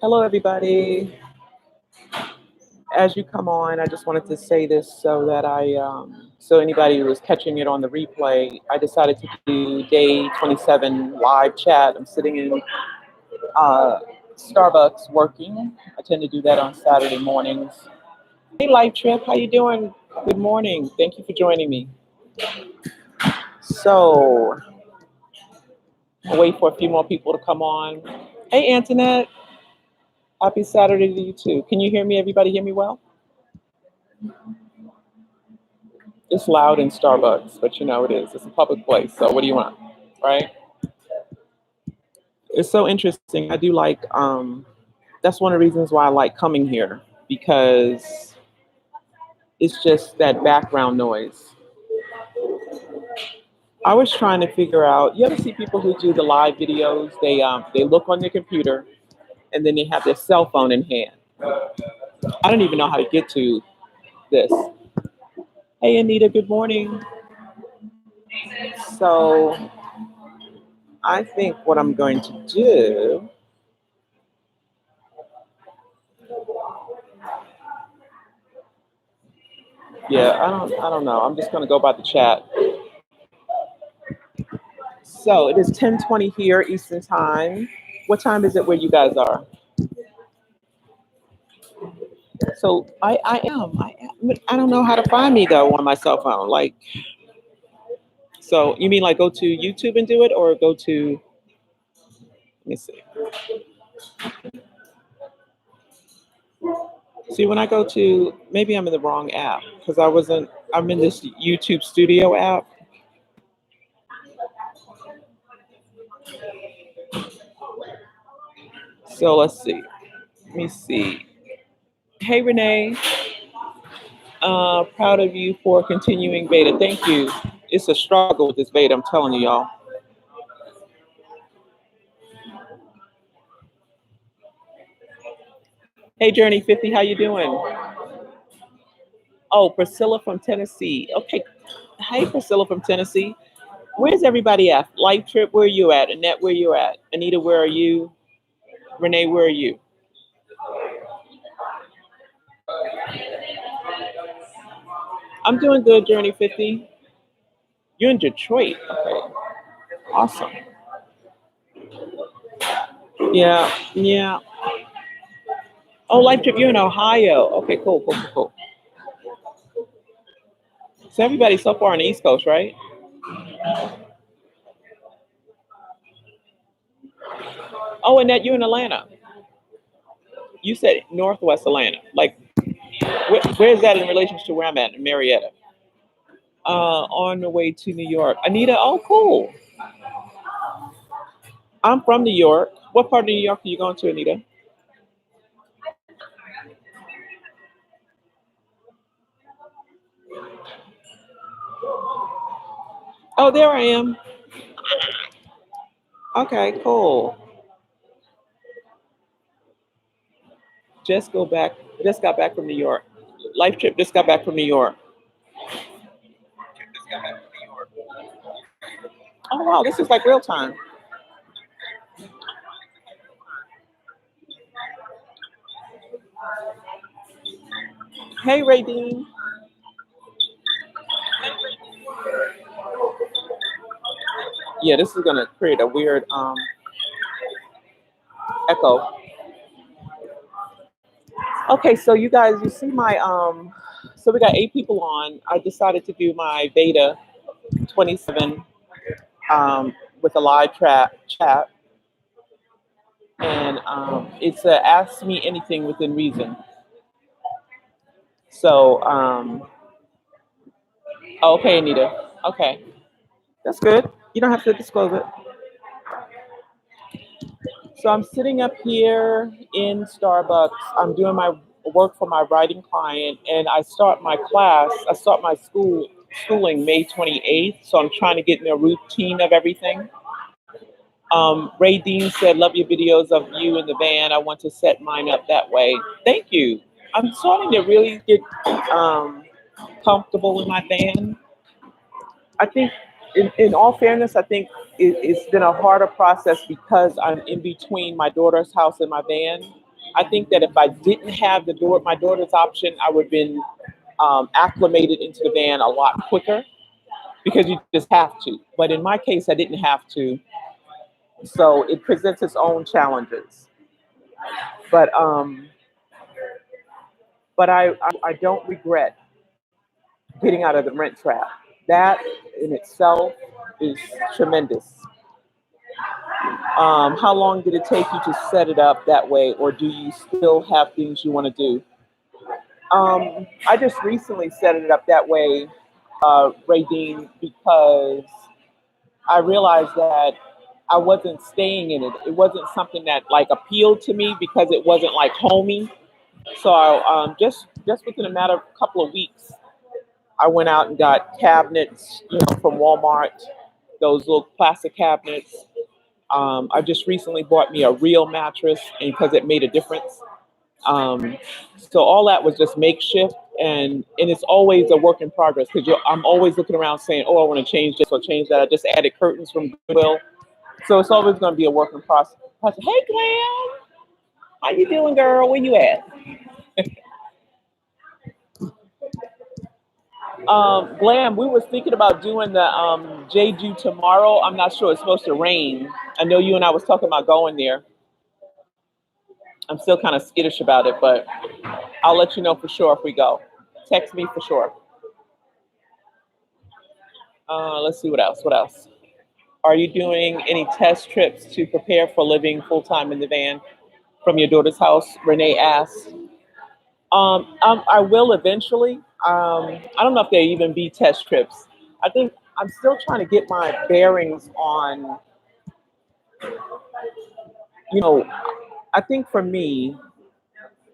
Hello, everybody. As you come on, I just wanted to say this so that so anybody who was catching it on the replay, I decided to do day 27 live chat. I'm sitting in uh, Starbucks working. I tend to do that on Saturday mornings. Hey, Life Trip, how you doing? Good morning. Thank you for joining me. So, I'll wait for a few more people to come on. Hey, Antoinette. Happy Saturday to you too. Can you hear me? Everybody hear me well? It's loud in Starbucks, but you know it is. It's a public place. So what do you want? Right? It's so interesting. I do like that's one of the reasons why I like coming here because it's just that background noise. I was trying to figure out, you ever see people who do the live videos? They look on their computer and then they have their cell phone in hand. I don't even know how to get to this. Hey Anita, good morning. So I think what I'm going to do, yeah, I don't know. I'm just gonna go by the chat. So it is 10:20 here Eastern time. What time is it where you guys are? So I don't know how to find me though on my cell phone. Like, so you mean like go to YouTube and do it, or go to? Let me see. See, when I go to, maybe I'm in the wrong app because I wasn't. I'm in this YouTube Studio app. So let's see. Let me see. Hey Renee, proud of you for continuing VEDA. Thank you. It's a struggle with this VEDA. I'm telling you, y'all. Hey Journey 50, how you doing? Oh, Priscilla from Tennessee. Okay. Hey Priscilla from Tennessee. Where's everybody at? Life Trip, where are you at? Annette, where you at? Anita, where are you? Renee, where are you? I'm doing good, Journey 50. You're in Detroit. Okay. Awesome. Yeah, yeah. Oh, Life Trip, you're in Ohio. Okay, cool, cool, cool, cool. So everybody's so far on the East Coast, right? Oh, Annette, you're in Atlanta. You said Northwest Atlanta. Like, where is that in relation to where I'm at in Marietta? On the way to New York. Anita, oh, cool. I'm from New York. What part of New York are you going to, Anita? Oh, there I am. Okay, cool. Just go back. Just got back from New York. Life Trip just got back from New York. Oh wow, this is like real time. Hey, Ray Dean. Yeah, this is gonna create a weird echo. Okay, so you guys, you see my so we got 8 people on. I decided to do my beta 27 with a live chat, and it's a ask me anything within reason. So okay, Anita. Okay, that's good. You don't have to disclose it. So I'm sitting up here in Starbucks. I'm doing my work for my writing client, and I start my class. I start my schooling May 28th. So I'm trying to get in a routine of everything. Ray Dean said, "Love your videos of you in the van. I want to set mine up that way." Thank you. I'm starting to really get um, comfortable in my van. I think, in all fairness, I think it's been a harder process because I'm in between my daughter's house and my van. I think that if I didn't have my daughter's option, I would have been acclimated into the van a lot quicker because you just have to. But in my case, I didn't have to, so it presents its own challenges. But I don't regret getting out of the rent trap. That in itself is tremendous. How long did it take you to set it up that way, or do you still have things you want to do? I just recently set it up that way, Radine, because I realized that I wasn't staying in it. It wasn't something that like appealed to me because it wasn't like homey. So just within a matter of a couple of weeks, I went out and got cabinets, from Walmart, those little plastic cabinets. I just recently bought me a real mattress, and because it made a difference. Um, so all that was just makeshift, and it's always a work in progress because I'm always looking around saying, "Oh, I want to change this or change that." I just added curtains from Goodwill, so it's always going to be a work in process. Hey, Glam, how you doing, girl? Where you at? Glam, we were thinking about doing the Jeju tomorrow. I'm not sure it's supposed to rain. I know you and I was talking about going there. I'm still kind of skittish about it, but I'll let you know for sure if we go. Text me for sure. Let's see what else. What else? Are you doing any test trips to prepare for living full time in the van from your daughter's house? Renee asked. I will eventually. I don't know if there even be test trips. I think I'm still trying to get my bearings on, you know, I think for me,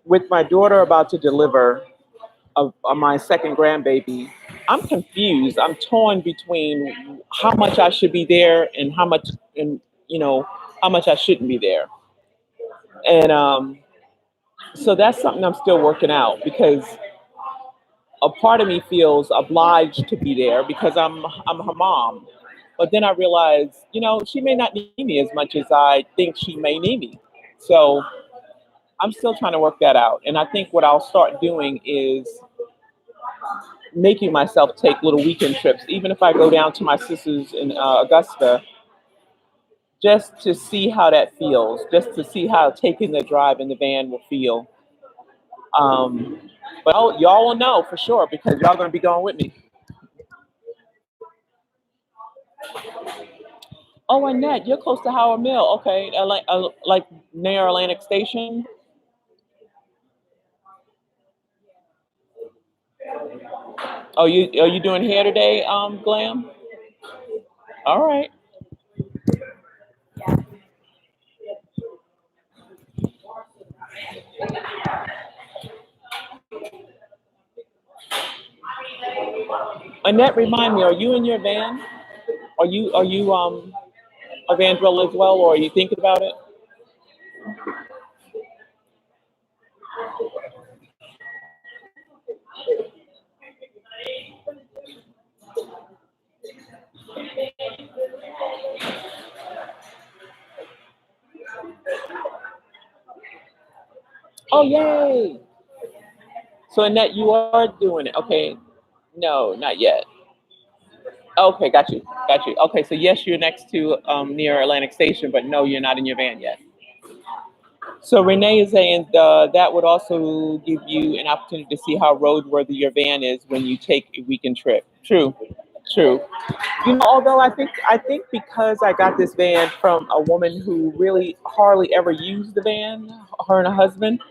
with my daughter about to deliver of my second grandbaby, I'm confused. I'm torn between how much I should be there and you know, how much I shouldn't be there. And so that's something I'm still working out because a part of me feels obliged to be there because I'm her mom. But then I realize, she may not need me as much as I think she may need me. So I'm still trying to work that out. And I think what I'll start doing is making myself take little weekend trips, even if I go down to my sister's in Augusta, just to see how that feels, just to see how taking the drive in the van will feel. Um, but y'all will know for sure because y'all gonna be going with me. Oh, Annette, you're close to Howard Mill. Okay, like near Atlantic Station. Oh, you are you doing hair today, Glam? All right. Annette, remind me, are you in your van? Are you a Vandrell as well, or are you thinking about it? Oh, yay! So Annette, you are doing it. Okay. No, not yet. Okay, got you. Okay, so yes, you're next to near Atlantic Station, but no, you're not in your van yet. So Renee is saying that would also give you an opportunity to see how roadworthy your van is when you take a weekend trip. True, true. Although I think because I got this van from a woman who really hardly ever used the van, her and her husband,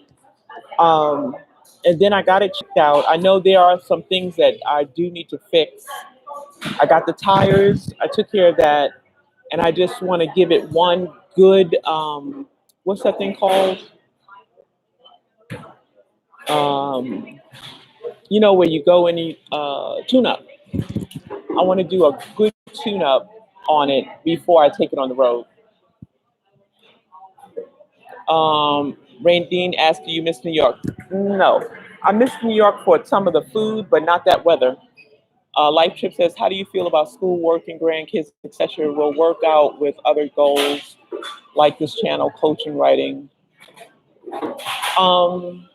um, and then I got it checked out. I know there are some things that I do need to fix. I got the tires. I took care of that, and I just want to give it one good. What's that thing called? Um, where you go and you tune up. I want to do a good tune up on it before I take it on the road. Rain Dean asked, "Do you miss New York?" No, I miss New York for some of the food, but not that weather. Life Trip says, "How do you feel about school, work, and grandkids, etc.? Will work out with other goals like this channel, coaching, writing." Um,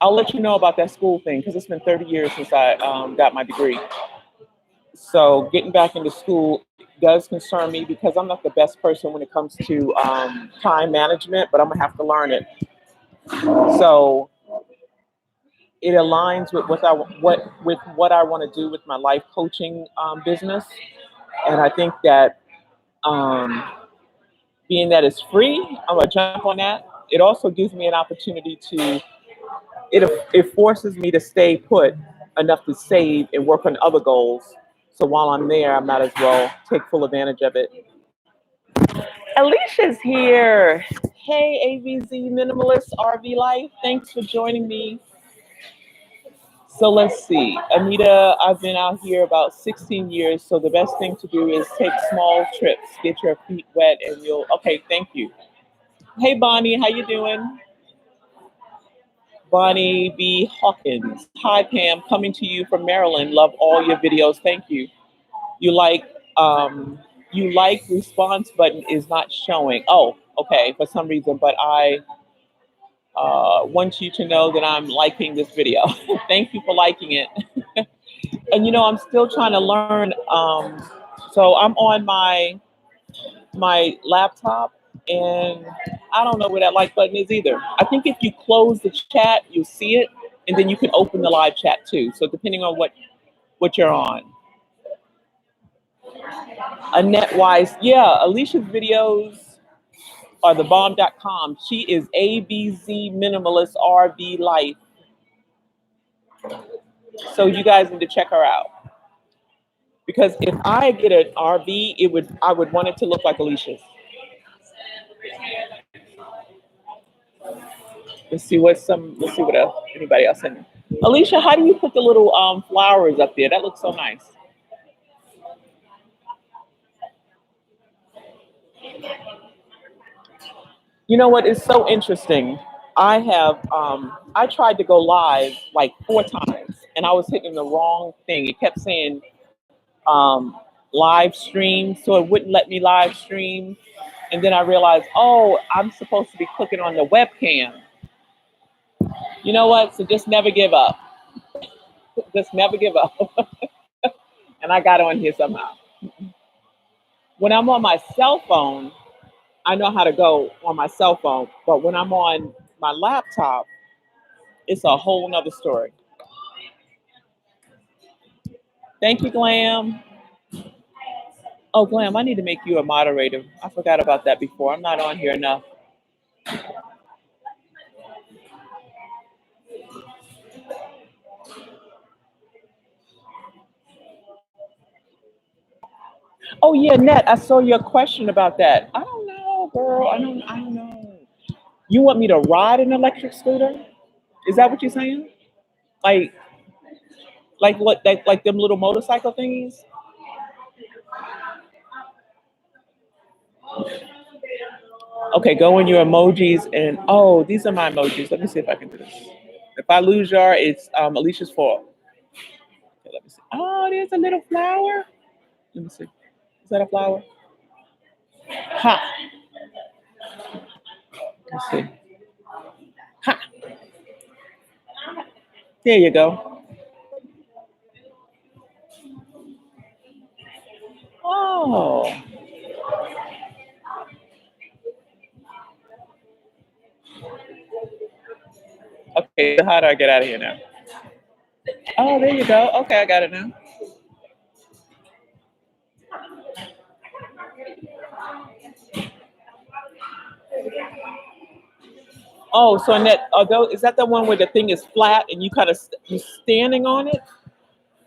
I'll let you know about that school thing because it's been 30 years since I got my degree. So getting back into school does concern me because I'm not the best person when it comes to time management, but I'm gonna have to learn it. So it aligns with what I want to do with my life coaching business, and I think that um, being that it's free, I'm gonna jump on that. It also gives me an opportunity to it forces me to stay put enough to save and work on other goals. So while I'm there, I might as well take full advantage of it. Alicia's here. Hey, AVZ Minimalist RV Life. Thanks for joining me. So let's see. Anita, I've been out here about 16 years. So the best thing to do is take small trips, get your feet wet, and you'll. Okay, thank you. Hey, Bonnie, how you doing? Bonnie B. Hawkins. Hi, Pam. Coming to you from Maryland. Love all your videos. Thank you. You like um, you like response button is not showing. Oh, okay, for some reason. But I want you to know that I'm liking this video. Thank you for liking it. And I'm still trying to learn. So I'm on my laptop, and I don't know where that like button is either. I think if you close the chat, you'll see it, and then you can open the live chat too. So depending on what you're on. Annette Wise, yeah, Alicia's videos are thebomb.com. She is ABZ Minimalist RV Life. So you guys need to check her out. Because if I get an RV, I would want it to look like Alicia's. Let's see what else anybody else in. Alicia, how do you put the little flowers up there? That looks so nice. You know what is so interesting? I tried to go live like 4 times and I was hitting the wrong thing. It kept saying live stream, so it wouldn't let me live stream. And then I realized, oh, I'm supposed to be clicking on the webcam. You know what? So just never give up. Just never give up. And I got on here somehow. When I'm on my cell phone, I know how to go on my cell phone, but when I'm on my laptop, it's a whole nother story. Thank you, Glam. Oh, Glam, I need to make you a moderator. I forgot about that before. I'm not on here enough. Oh yeah, Net, I saw your question about that. I don't know, girl. I don't know. You want me to ride an electric scooter? Is that what you're saying? Like what like them little motorcycle thingies? Okay, go in your emojis and oh, these are my emojis. Let me see if I can do this. If I lose y'all, it's Alicia's fault. Okay, let me see. Oh, there's a little flower. Let me see. Is that a flower? Ha. Let's see. Ha. There you go. Oh. Okay, so how do I get out of here now? Oh, there you go. Okay, I got it now. Oh, so Annette, although is that the one where the thing is flat and you kind of you standing on it,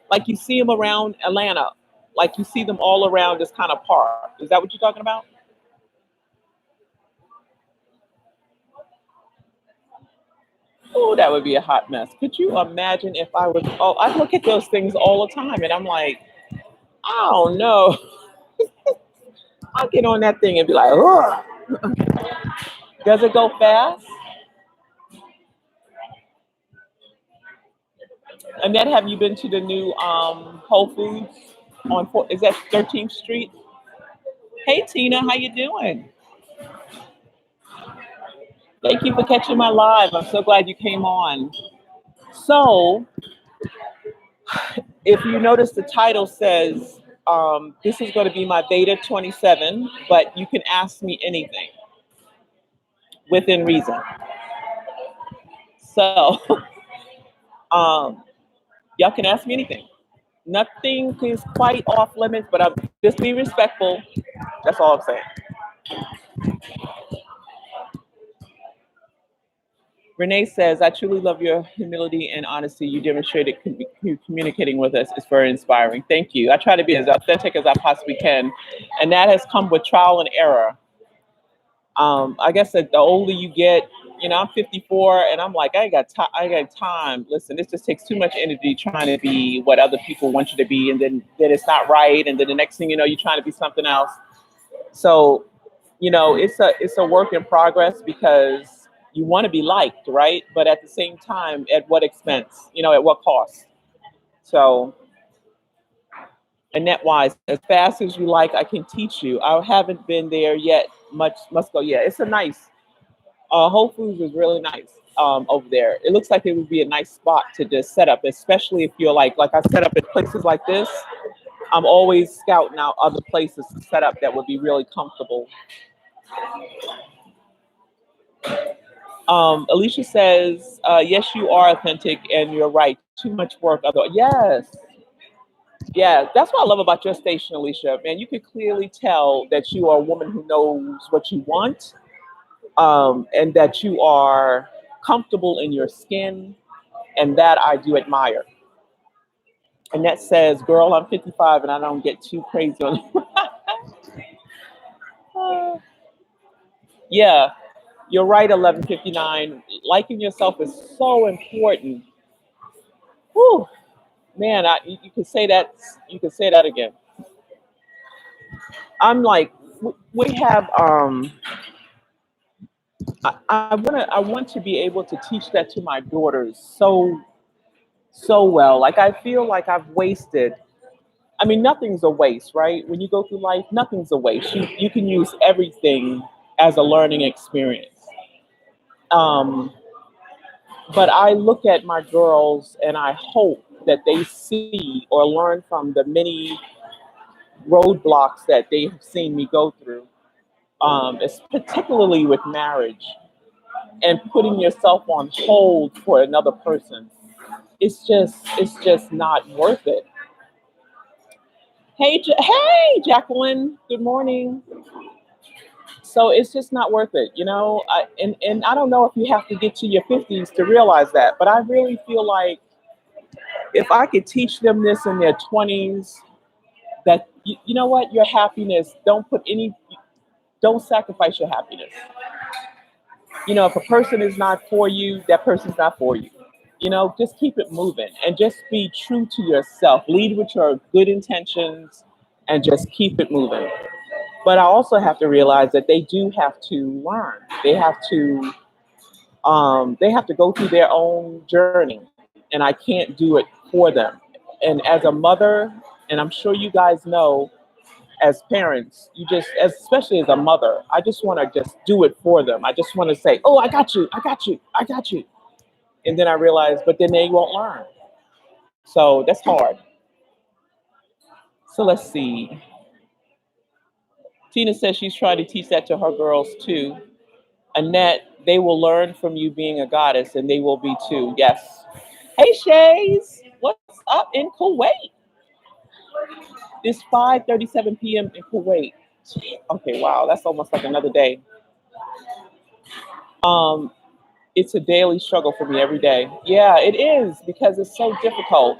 like you see them around Atlanta, like you see them all around this kind of park? Is that what you're talking about? Oh, that would be a hot mess. Could you imagine if I was? Oh, I look at those things all the time, and I'm like, I don't know. I get on that thing and be like, ugh. Does it go fast? Annette, have you been to the new Whole Foods on is that 13th Street? Hey Tina, how you doing? Thank you for catching my live. I'm so glad you came on. So, if you notice, the title says this is going to be my VEDA 27, but you can ask me anything within reason. So, um, y'all can ask me anything. Nothing is quite off limits, but just be respectful. That's all I'm saying. Renee says, I truly love your humility and honesty you demonstrated communicating with us. It's very inspiring. Thank you. I try to be as authentic as I possibly can. And that has come with trial and error. I guess that the older you get, I'm 54 and I'm like, I got time. Listen, this just takes too much energy trying to be what other people want you to be. And then it's not right. And then the next thing you know, you're trying to be something else. So, it's a work in progress because you want to be liked, right? But at the same time, at what expense? At what cost? So, Annette Wise, as fast as you like, I can teach you. I haven't been there yet. Much must go. Yeah, it's a nice. Whole Foods is really nice over there. It looks like it would be a nice spot to just set up, especially if you're like I set up at places like this. I'm always scouting out other places to set up that would be really comfortable. Alicia says, yes, you are authentic and you're right. Too much work. Yes. Yeah, that's what I love about your station, Alicia. Man, you can clearly tell that you are a woman who knows what you want, and that you are comfortable in your skin, and that I do admire. And that says, girl, I'm 55 and I don't get too crazy on Yeah, you're right, 1159. Liking yourself is so important. Whew, man, you can say that. You can say that again. I'm like, we have. I want to be able to teach that to my daughters so well. Like I feel like I've wasted. I mean, nothing's a waste, right? When you go through life, nothing's a waste. You can use everything as a learning experience. Um, but I look at my girls and I hope that they see or learn from the many roadblocks that they have seen me go through, it's particularly with marriage and putting yourself on hold for another person. It's just not worth it. Hey, Jacqueline. Good morning. So it's just not worth it, and I don't know if you have to get to your 50s to realize that, but I really feel like if I could teach them this in their 20s, that you know what, your happiness, don't sacrifice your happiness. If a person is not for you, that person's not for you. Just keep it moving and just be true to yourself. Lead with your good intentions and just keep it moving. But I also have to realize that they do have to learn. They have to go through their own journey, and I can't do it for them. And as a mother, and I'm sure you guys know, as parents, especially as a mother, I just want to just do it for them. I just want to say, "Oh, I got you, I got you, I got you," and then I realize, but then they won't learn. So that's hard. So let's see. Tina says she's trying to teach that to her girls too. Annette, they will learn from you being a goddess, and they will be too. Yes. Hey, Shays, what's up in Kuwait? It's 5:37 p.m. in Kuwait. Okay, wow, that's almost like another day. Um, it's a daily struggle for me every day. Yeah, it is because it's so difficult.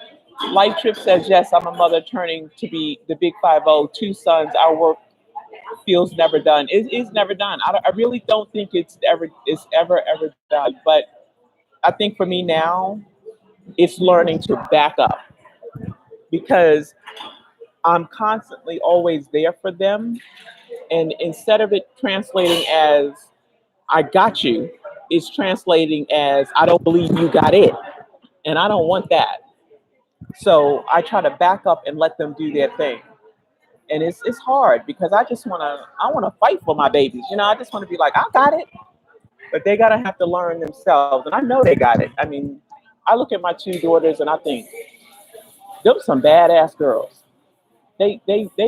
Life Trip says, yes, I'm a mother turning to be the big 50, two sons. Our work feels never done. It is never done. I really don't think it's ever done. But I think for me now, it's learning to back up because I'm constantly always there for them. And instead of it translating as I got you, it's translating as I don't believe you got it. And I don't want that. So I try to back up and let them do their thing. And it's hard because I wanna fight for my babies. I just want to be like, I got it. but they gotta have to learn themselves. And I know they got it. I mean, I look at my two daughters and I think those some badass girls. They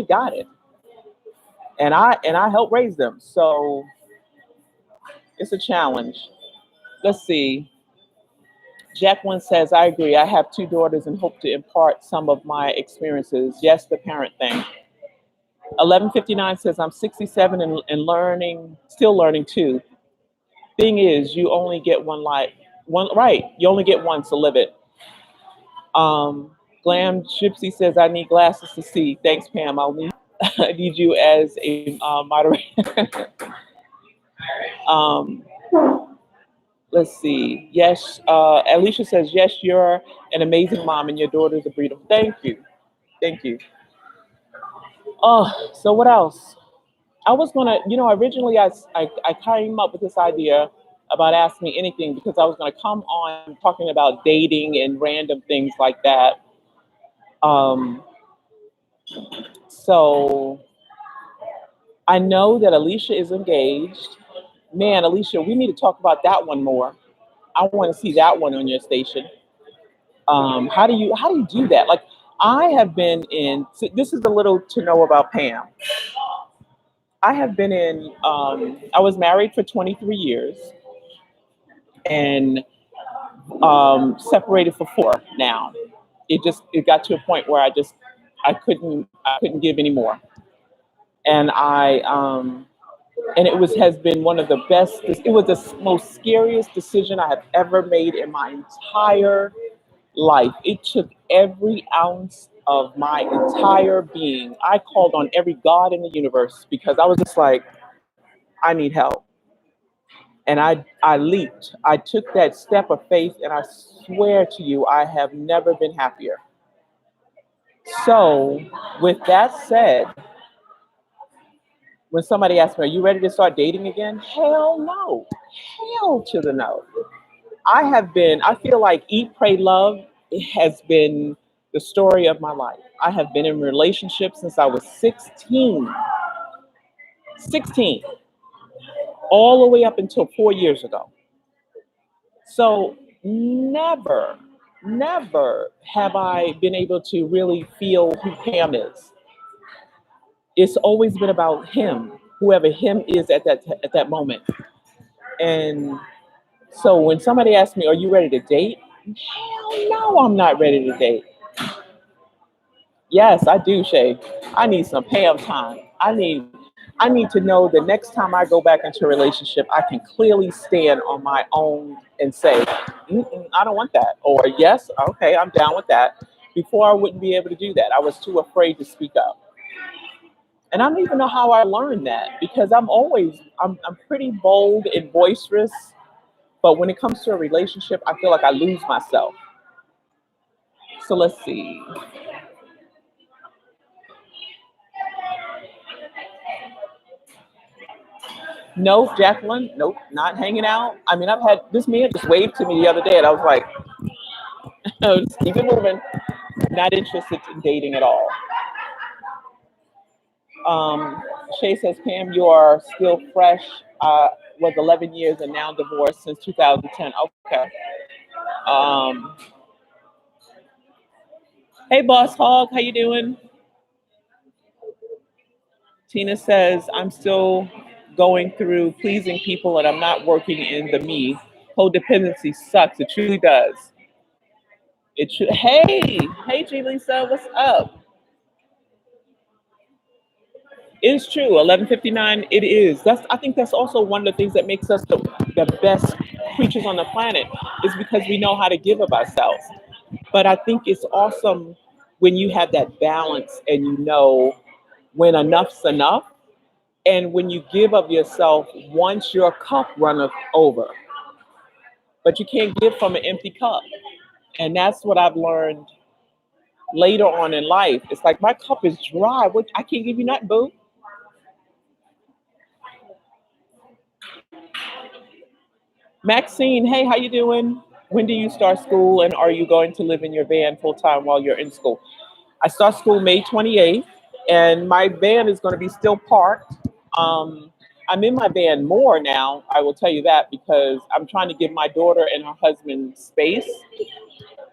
got it, and I helped raise them. So it's a challenge. Let's see. Jacqueline says, I agree. I have two daughters and hope to impart some of my experiences. Yes, the parent thing. 1159 says, I'm 67 and learning, still learning too. Thing is, you only get one life. One, right. You only get one, so live it. Glam Gypsy says, I need glasses to see. Thanks, Pam. I'll need, I need you as a moderator. um, let's see. Yes, Alicia says, yes, you're an amazing mom and your daughter's a breed of. Thank you. Thank you. Oh, so what else? I was gonna, originally I came up with this idea about Ask Me Anything because I was gonna come on talking about dating and random things like that. Um, so I know that Alicia is engaged. Man, Alicia, we need to talk about that one more. I want to see that one on your station. How do you do that? Like I have been in. So this is a little to know about Pam. I have been in. I was married for 23 years and separated for 4 now. It got to a point where I couldn't give anymore, and it was has been one of the best. It was the most scariest decision I have ever made in my entire life. It took every ounce of my entire being. I called on every God in the universe because I was just like, I need help. And I leaped. I took that step of faith, and I swear to you, I have never been happier. So, with that said, when somebody asks me, "Are you ready to start dating again?" Hell no. Hell to the no. I feel like Eat, Pray, Love has been the story of my life. I have been in relationships since I was 16, 16, all the way up until 4 years ago. So never, never have I been able to really feel who Pam is. It's always been about him, whoever him is at that moment. And so when somebody asks me, "Are you ready to date?" Hell no, I'm not ready to date. Yes, I do, Shay. I need some Pam time. I need to know the next time I go back into a relationship, I can clearly stand on my own and say, "Mm-mm, I don't want that," or "Yes, okay, I'm down with that." Before I wouldn't be able to do that. I was too afraid to speak up. And I don't even know how I learned that because I'm pretty bold and boisterous, but when it comes to a relationship, I feel like I lose myself. So let's see. No, Jacqueline, nope, not hanging out. I mean, I've had this man just waved to me the other day, and I was like, just keep it moving. Not interested in dating at all. Um, Shay says, Pam, you are still fresh. Was 11 years and now divorced since 2010. Okay. Um, hey, Boss Hog, how you doing? Tina says, I'm still going through pleasing people and I'm not working in the me. Codependency sucks. It truly does. Hey, G Lisa, what's up? It's true. 11:59. It is. I think that's also one of the things that makes us the best creatures on the planet is because we know how to give of ourselves. But I think it's awesome when you have that balance and you know when enough's enough, and when you give of yourself once your cup runneth over. But you can't give from an empty cup, and that's what I've learned later on in life. It's like my cup is dry. What, I can't give you nothing, boo. Maxine, hey, how you doing? When do you start school, and are you going to live in your van full time while you're in school? I start school May 28th, and my van is going to be still parked. Um, I'm in my van more now, I will tell you that, because I'm trying to give my daughter and her husband space.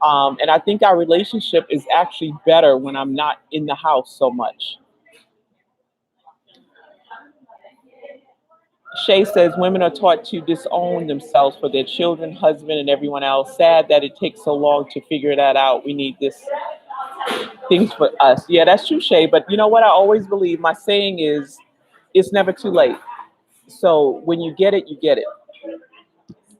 And I think our relationship is actually better when I'm not in the house so much. Shay says women are taught to disown themselves for their children, husband, and everyone else. Sad that it takes so long to figure that out. We need this things for us. Yeah, that's true, Shay. But you know what? I always believe my saying is it's never too late. So when you get it, you get it.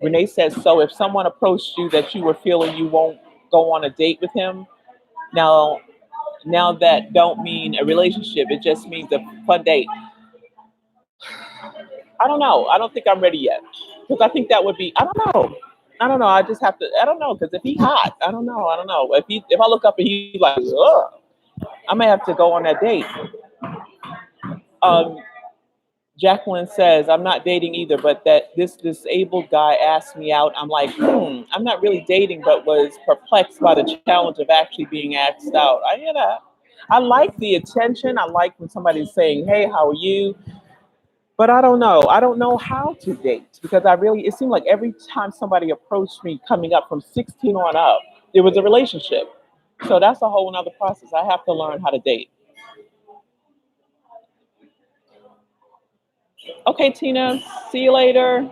Renee says, so if someone approached you that you were feeling you won't go on a date with him, now now that don't mean a relationship. It just means a fun date. I don't know. I don't think I'm ready yet. Because I think that would be, I don't know. I don't know. I just have to, I don't know. Because if he's hot, I don't know. I don't know. If I look up and he's like, ugh, I may have to go on that date. Um, Jacqueline says, I'm not dating either, but that this disabled guy asked me out. I'm like, I'm not really dating, but was perplexed by the challenge of actually being asked out. I hear that. I like the attention. I like when somebody's saying, hey, how are you? But I don't know. I don't know how to date because it seemed like every time somebody approached me coming up from 16 on up, there was a relationship. So that's a whole nother process. I have to learn how to date. Okay, Tina, see you later.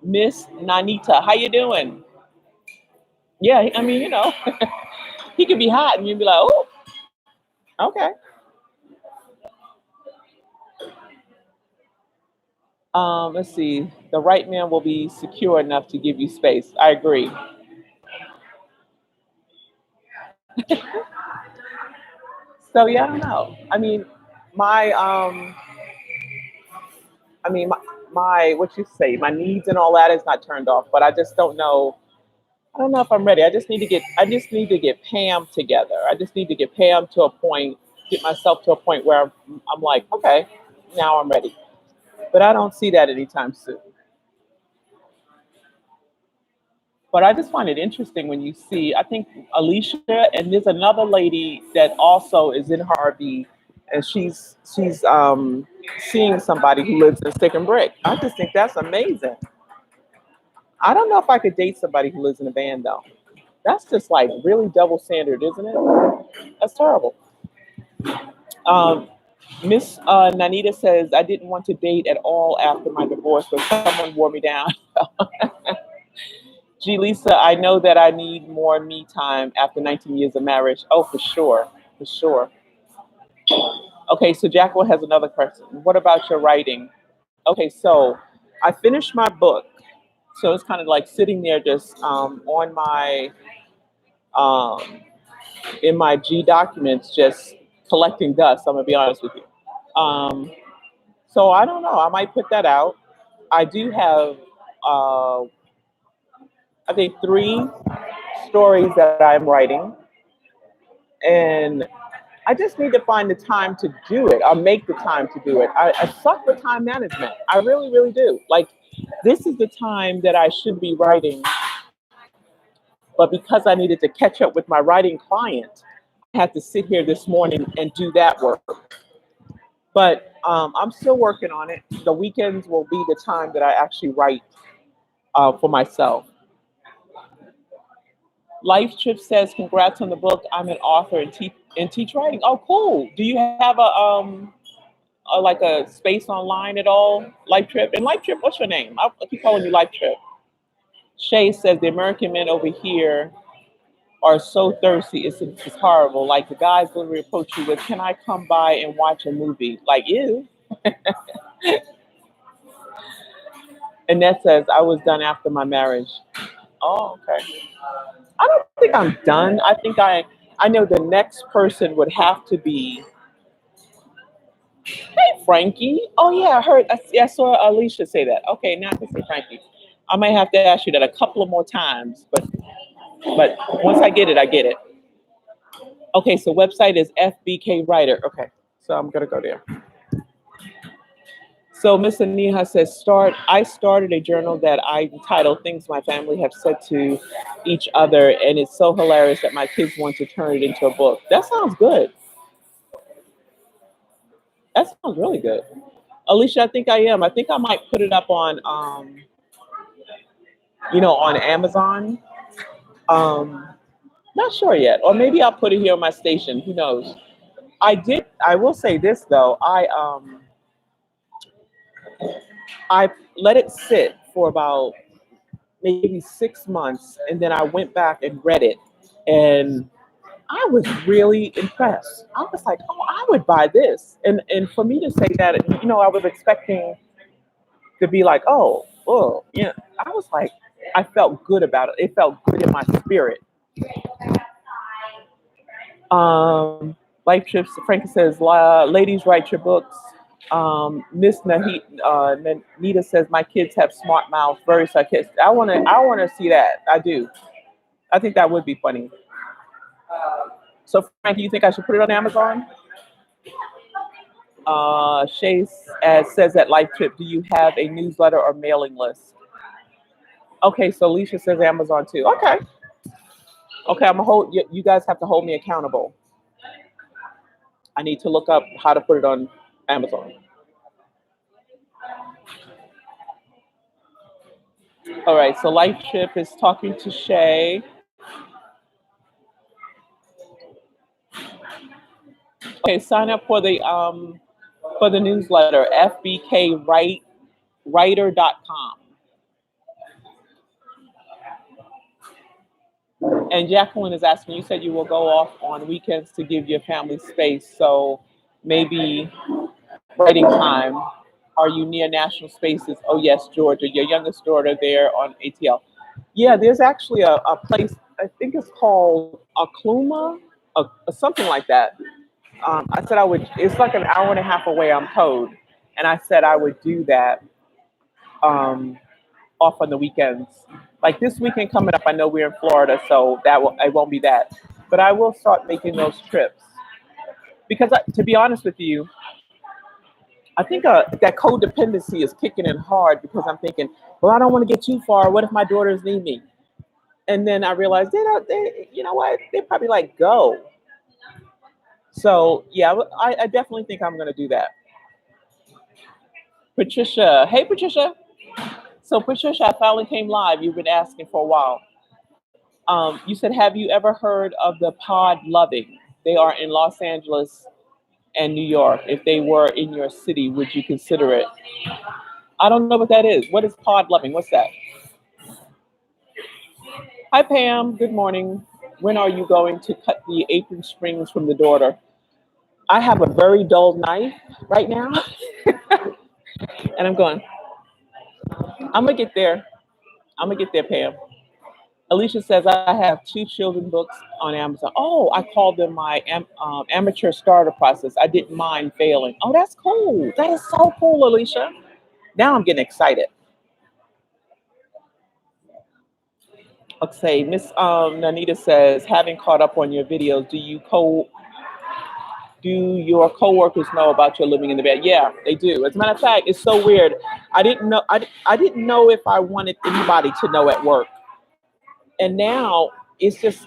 Miss Nanita, how you doing? Yeah, I mean, he could be hot and you'd be like, oh, okay. Let's see. The right man will be secure enough to give you space. I agree. So yeah, I don't know. My my what you say, my needs and all that is not turned off, but I just don't know. I don't know if I'm ready. I just need to get Pam together. I just need to get Pam to a point, get myself to a point where I'm like, okay, now I'm ready. But I don't see that anytime soon. But I just find it interesting when you see, I think Alicia and there's another lady that also is in her RV, and she's seeing somebody who lives in Stick and Brick. I just think that's amazing. I don't know if I could date somebody who lives in a van though. That's just like really double standard, isn't it? That's terrible. Um, Miss Nanita says I didn't want to date at all after my divorce, but someone wore me down. Gee, Lisa, I know that I need more me time after 19 years of marriage. Oh, for sure, for sure. Okay, so Jacqueline has another question. What about your writing? Okay, so I finished my book, so it's kind of like sitting there just on my um, in my G documents, just collecting dust. I'm gonna be honest with you. So I don't know. I might put that out. I do have, I think, three stories that I'm writing, and I just need to find the time to do it. I'll make the time to do it. I suck with time management. I really, really do. Like, this is the time that I should be writing, but because I needed to catch up with my writing client, I had to sit here this morning and do that work. But I'm still working on it. The weekends will be the time that I actually write for myself. Life Trip says, "Congrats on the book. I'm an author and teach writing." Oh, cool. Do you have like a space online at all? Life Trip and Life Trip. What's your name? I keep calling you Life Trip. Shay says the American men over here are so thirsty. It's horrible. Like the guys literally approach you with, "Can I come by and watch a movie?" Like you. And that says, "I was done after my marriage." Oh, okay. I don't think I'm done. I know the next person would have to be, hey, Frankie. Oh yeah, I saw Alicia say that. Okay, now I can say Frankie. I might have to ask you that a couple of more times, but once I get it, I get it. Okay, so website is FBK Writer. Okay, so I'm gonna go there. So Miss Aniha says, I started a journal that I entitled Things My Family Have Said to Each Other, and it's so hilarious that my kids want to turn it into a book. That sounds good. That sounds really good. Alicia, I think I am. I think I might put it up on, on Amazon. Um, Not sure yet, or maybe I'll put it here on my station. Who knows? I will say this though. I let it sit for about maybe 6 months, and then I went back and read it, and I was really impressed. I was like, oh, I would buy this. And for me to say that, I was expecting to be like, oh, yeah. I was like, I felt good about it. It felt good in my spirit. Life trips. Frankie says, ladies, write your books. Miss Nita says, my kids have smart mouths, very sarcastic. I wanna see that. I do. I think that would be funny. So, Frankie, you think I should put it on Amazon? Shay says at Life Trip, do you have a newsletter or mailing list? Okay, so Alicia says Amazon too. Okay, okay, I'm gonna hold you. You guys have to hold me accountable. I need to look up how to put it on Amazon. All right, so Life Trip is talking to Shay. Okay, sign up for the newsletter, fbkwriter.com. And Jacqueline is asking, you said you will go off on weekends to give your family space. So maybe writing time. Are you near national spaces? Oh, yes, Georgia. Your youngest daughter there on ATL. Yeah, there's actually a place, I think it's called Akluma, something like that. I said I would, it's like an hour and a half away, I'm told. And I said I would do that off on the weekends. Like this weekend coming up, I know we're in Florida, so it won't be that. But I will start making those trips because, to be honest with you, I think that codependency is kicking in hard because I'm thinking, well, I don't want to get too far. What if my daughters need me? And then I realized you know what? They probably like go. So yeah, I definitely think I'm going to do that. Patricia, hey Patricia. So Patricia, I finally came live. You've been asking for a while. You said, have you ever heard of the Pod Loving? They are in Los Angeles and New York. If they were in your city, would you consider it? I don't know what that is. What is Pod Loving? What's that? Hi, Pam. Good morning. When are you going to cut the apron strings from the daughter? I have a very dull knife right now, and I'm going, I'm going to get there. I'm going to get there, Pam. Alicia says, I have 2 children books on Amazon. Oh, I called them my amateur starter process. I didn't mind failing. Oh, that's cool. That is so cool, Alicia. Now I'm getting excited. Okay, Miss Nanita says, having caught up on your videos, do your coworkers know about your living in the bed? Yeah, they do. As a matter of fact, it's so weird. I didn't know if I wanted anybody to know at work. And now it's just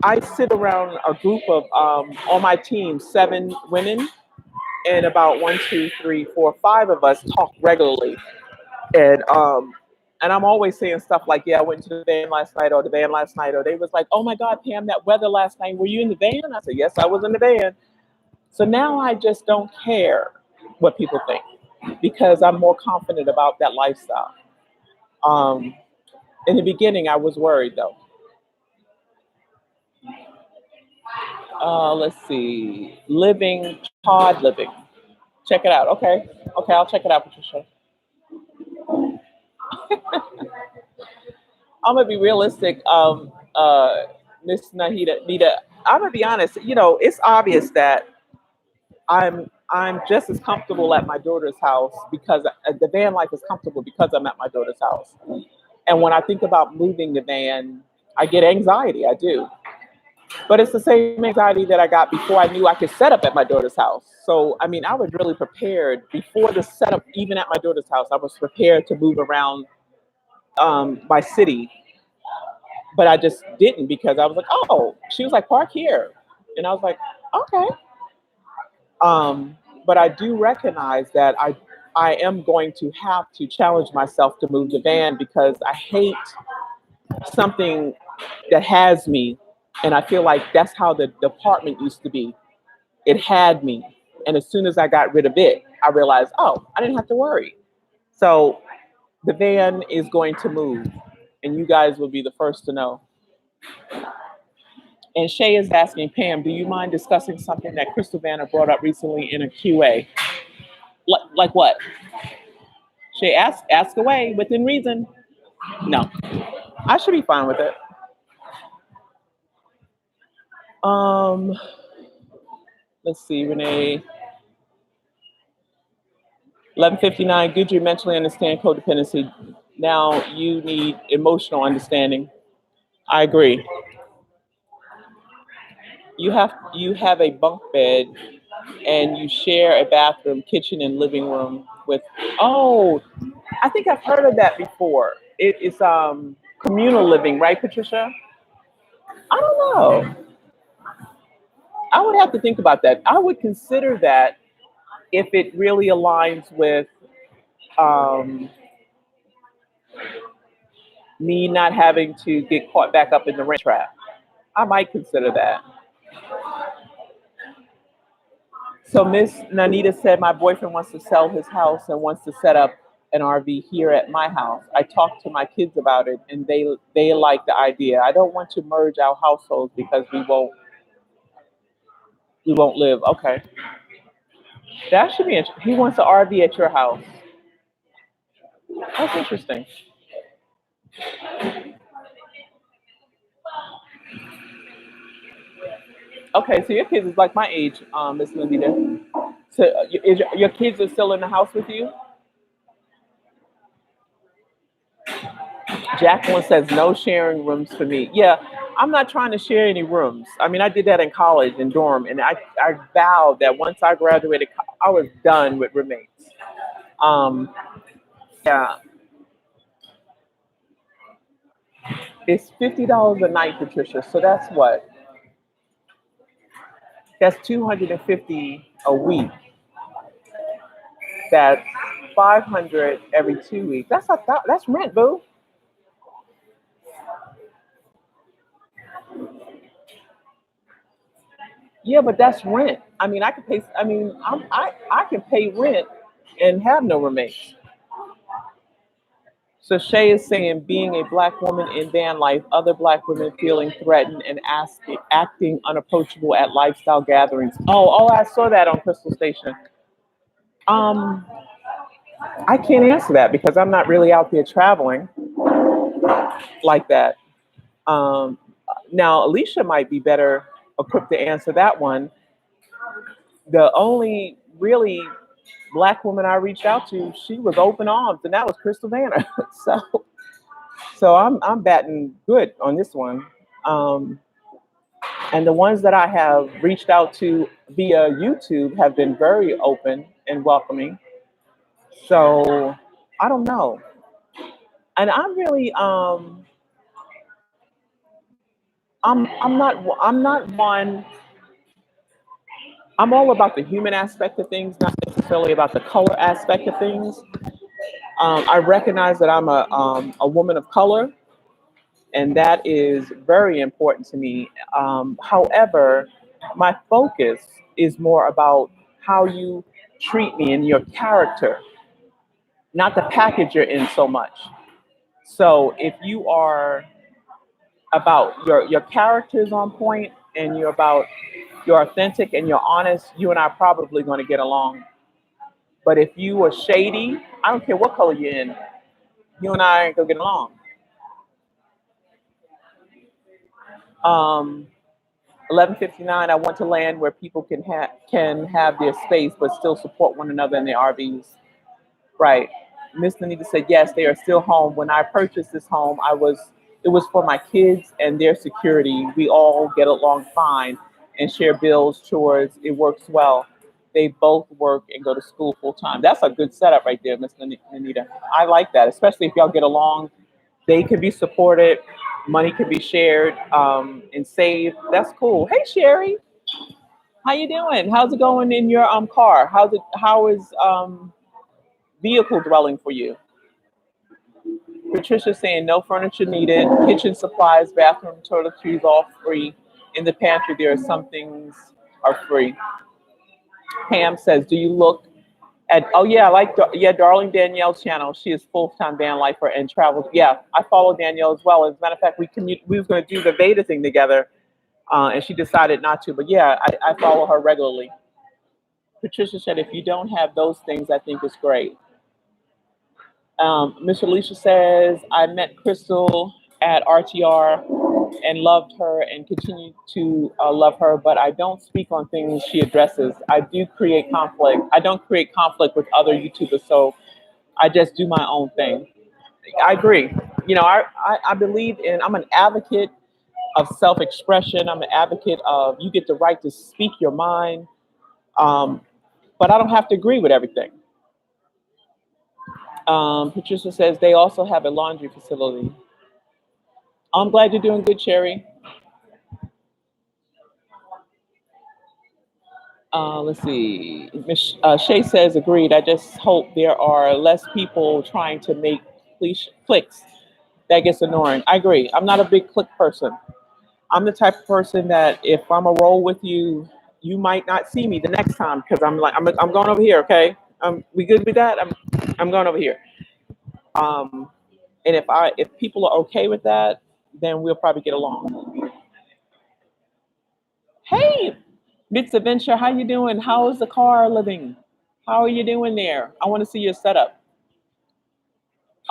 I sit around a group of on my team, 7 women, and about 1, 2, 3, 4, 5 of us talk regularly. And I'm always saying stuff like, yeah, I went to the van last night, or the van last night, or they was like, oh my God, Pam, that weather last night, were you in the van? I said, yes, I was in the van. So now I just don't care what people think because I'm more confident about that lifestyle. Um, in the beginning, I was worried though. Let's see, Pod Living. Check it out. Okay, okay, I'll check it out, Patricia. I'm gonna be realistic, Miss Nita. I'm gonna be honest. It's obvious that I'm just as comfortable at my daughter's house because the van life is comfortable because I'm at my daughter's house. And when I think about moving the van, I get anxiety. I do. But it's the same anxiety that I got before I knew I could set up at my daughter's house. So, I mean, I was really prepared before the setup, even at my daughter's house. I was prepared to move around my city, but I just didn't because I was like, oh, she was like, park here. And I was like, okay. But I do recognize that I am going to have to challenge myself to move the van because I hate something that has me. And I feel like that's how the department used to be. It had me. And as soon as I got rid of it, I realized, oh, I didn't have to worry. So the van is going to move, and you guys will be the first to know. And Shay is asking, Pam, do you mind discussing something that Crystal Vanner brought up recently in a QA? Like what? Shay, ask away within reason. No, I should be fine with it. Um, let's see, Renee. 11:59. Good, you mentally understand codependency. Now you need emotional understanding. I agree. You have a bunk bed and you share a bathroom, kitchen, and living room with. Oh, I think I've heard of that before. It is communal living, right, Patricia? I don't know. I would have to think about that. I would consider that if it really aligns with um, me not having to get caught back up in the rent trap. I might consider that. So Miss Nanita said my boyfriend wants to sell his house and wants to set up an RV here at my house. I talked to my kids about it and they like the idea. I don't want to merge our households because we won't live. Okay. That should be interesting. He wants an RV at your house. That's interesting. Okay, so your kids is like my age, Miss Nanita. So is your kids are still in the house with you? Jacqueline says no sharing rooms for me. Yeah, I'm not trying to share any rooms. I mean, I did that in college in dorm, and I vowed that once I graduated, I was done with roommates. Um, yeah, it's $50 a night, Patricia. So that's what? That's 250 a week. That's 500 every 2 weeks. That's rent, boo. Yeah, but that's rent. I mean, I can pay. I mean, I can pay rent and have no roommates. So Shay is saying, being a black woman in van life, other black women feeling threatened and acting unapproachable at lifestyle gatherings. Oh, I saw that on Crystal Station. Um, I can't answer that because I'm not really out there traveling like that. Um, Now, Alicia might be better equipped to answer that one. The only really black woman I reached out to, she was open arms, and that was Crystal Vanner. So I'm batting good on this one. Um, and the ones that I have reached out to via YouTube have been very open and welcoming. So I don't know. And I'm really I'm not one. I'm all about the human aspect of things, not necessarily about the color aspect of things. I recognize that I'm a woman of color, and that is very important to me. However, my focus is more about how you treat me and your character, not the package you're in so much. So if you are about your character is on point and you're authentic and you're honest, you and I are probably going to get along. But if you are shady, I don't care what color you're in, you and I ain't gonna get along. 11:59. I want to land where people can have their space but still support one another in their RVs. Right. Miss Anita said yes, they are still home. When I purchased this home, it was for my kids and their security. We all get along fine and share bills, chores. It works well. They both work and go to school full time. That's a good setup right there, Miss Anita. I like that, especially if y'all get along. They can be supported, money can be shared and saved. That's cool. Hey Sherry, how you doing? How's it going in your car? How is vehicle dwelling for you. Patricia saying no furniture needed, kitchen supplies, bathroom, toiletries, all free. In the pantry, there are some things are free. Pam says, do you look at, oh yeah, I like, yeah, Darling Danielle's channel. She is full-time van lifer and travels. Yeah, I follow Danielle as well. As a matter of fact, we was going to do the VEDA thing together, and she decided not to. But yeah, I follow her regularly. Patricia said, if you don't have those things, I think it's great. Miss Alicia says, I met Crystal at RTR and loved her and continue to love her, but I don't speak on things she addresses. I do create conflict. I don't create conflict with other YouTubers, so I just do my own thing. I agree. You know, I believe in, I'm an advocate of self-expression. I'm an advocate of you get the right to speak your mind, but I don't have to agree with everything. Patricia says they also have a laundry facility. I'm glad you're doing good, Sherry. Let's see. Miss Shay says agreed. I just hope there are less people trying to make clicks. That gets annoying. I agree. I'm not a big click person. I'm the type of person that if I'm a roll with you, you might not see me the next time because I'm like I'm going over here. Okay, we good with that? I'm going over here. Um, and if people are okay with that, then we'll probably get along. Hey, Bits Adventure, how you doing? How is the car living? How are you doing there? I want to see your setup.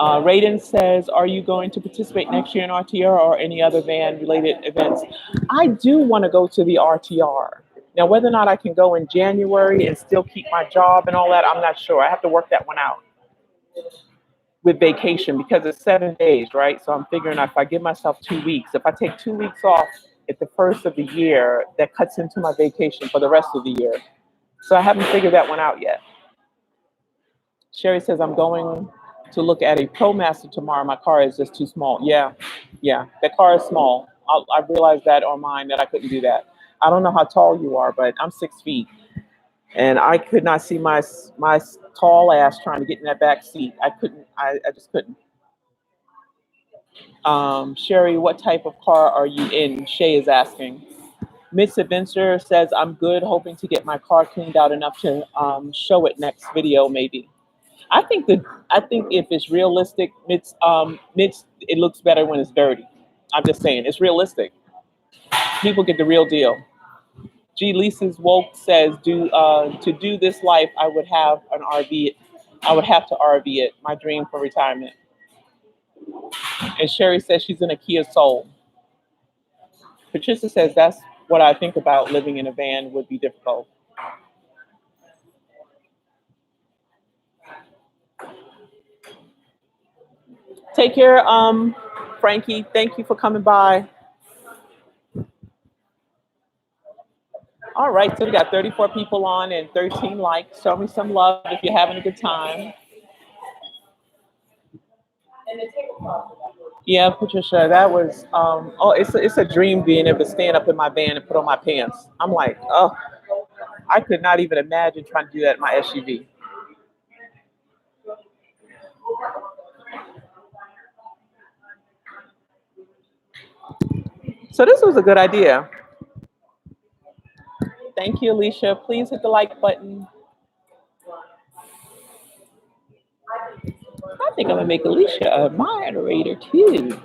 Raiden says, are you going to participate next year in RTR or any other van-related events? I do want to go to the RTR. Now, whether or not I can go in January and still keep my job and all that, I'm not sure. I have to work that one out with vacation because it's 7 days, right? So I'm figuring if I give myself 2 weeks, if I take 2 weeks off at the first of the year, that cuts into my vacation for the rest of the year. So I haven't figured that one out yet. Sherry says, I'm going to look at a ProMaster tomorrow. My car is just too small. Yeah, that car is small. I realized that on mine that I couldn't do that. I don't know how tall you are, but I'm 6 feet. And I could not see my tall ass trying to get in that back seat. I couldn't, I just couldn't. Sherry, what type of car are you in? Shay is asking. Miss Adventure says, I'm good, hoping to get my car cleaned out enough to show it next video, maybe. I think if it's realistic, it looks better when it's dirty. I'm just saying, it's realistic. People get the real deal. G. Lisa's Woke says, to do this life, I would have an RV. I would have to RV it. My dream for retirement. And Sherry says she's in a Kia Soul. Patricia says that's what I think about living in a van would be difficult. Take care, Frankie. Thank you for coming by. All right, so we got 34 people on and 13 likes. Show me some love if you're having a good time. Yeah, Patricia, that was it's a dream being able to stand up in my van and put on my pants. I'm like, oh, I could not even imagine trying to do that in my SUV. So this was a good idea. Thank you, Alicia. Please hit the like button. I think I'm gonna make Alicia a moderator too.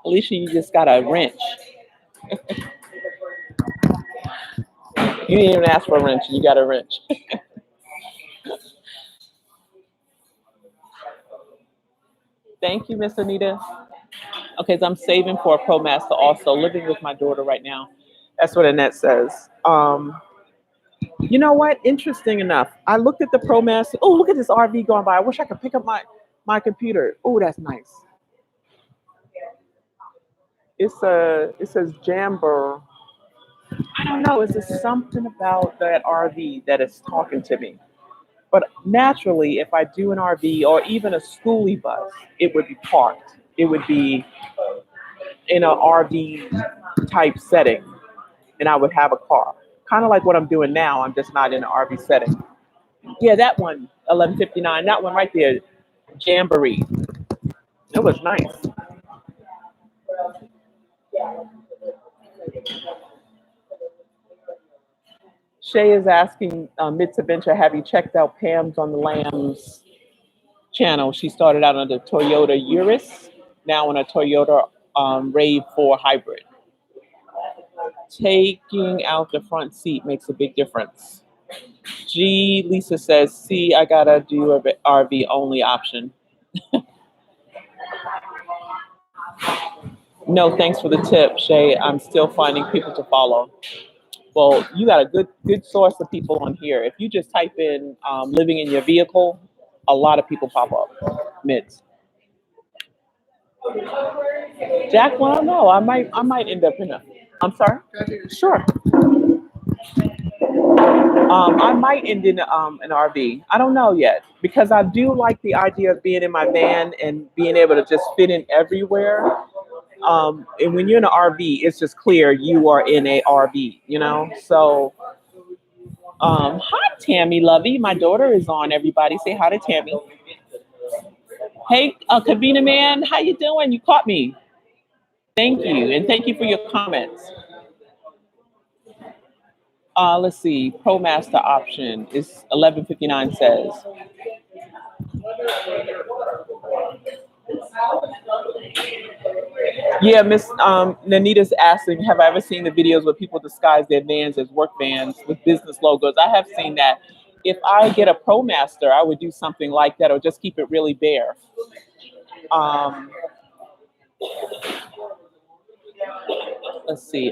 Alicia, you just got a wrench. You didn't even ask for a wrench, you got a wrench. Thank you, Miss Anita. Okay, so I'm saving for a ProMaster also, living with my daughter right now. That's what Annette says. You know what? Interesting enough. I looked at the ProMaster. Oh, look at this RV going by. I wish I could pick up my computer. Oh, that's nice. It says Jamber. I don't know. It's just something about that RV that is talking to me. But naturally, if I do an RV or even a schoolie bus, it would be parked. It would be in an RV type setting, and I would have a car. Kind of like what I'm doing now. I'm just not in an RV setting. Yeah, that one, 11:59. That one right there, Jamboree. It was nice. Shay is asking Mid's Adventure, have you checked out Pam's on the Lambs channel? She started out on the Toyota Urus, now on a Toyota RAV4 hybrid. Taking out the front seat makes a big difference. Lisa says, see, I gotta do a RV only option. No, thanks for the tip, Shay. I'm still finding people to follow. Well, you got a good source of people on here. If you just type in living in your vehicle, a lot of people pop up. Mids. Jack, well, I don't know. I might end up in a. I'm sorry. Sure. I might end in an RV. I don't know yet because I do like the idea of being in my van and being able to just fit in everywhere. And when you're in an RV, it's just clear you are in a RV. So, hi Tammy, lovey. My daughter is on. Everybody, say hi to Tammy. Hey, Kavina man, how you doing? You caught me. Thank you, and thank you for your comments. Let's see. ProMaster option is 11:59 says. Yeah, Miss Nanita's asking, have I ever seen the videos where people disguise their vans as work vans with business logos? I have seen that. If I get a ProMaster, I would do something like that or just keep it really bare. Um, let's see.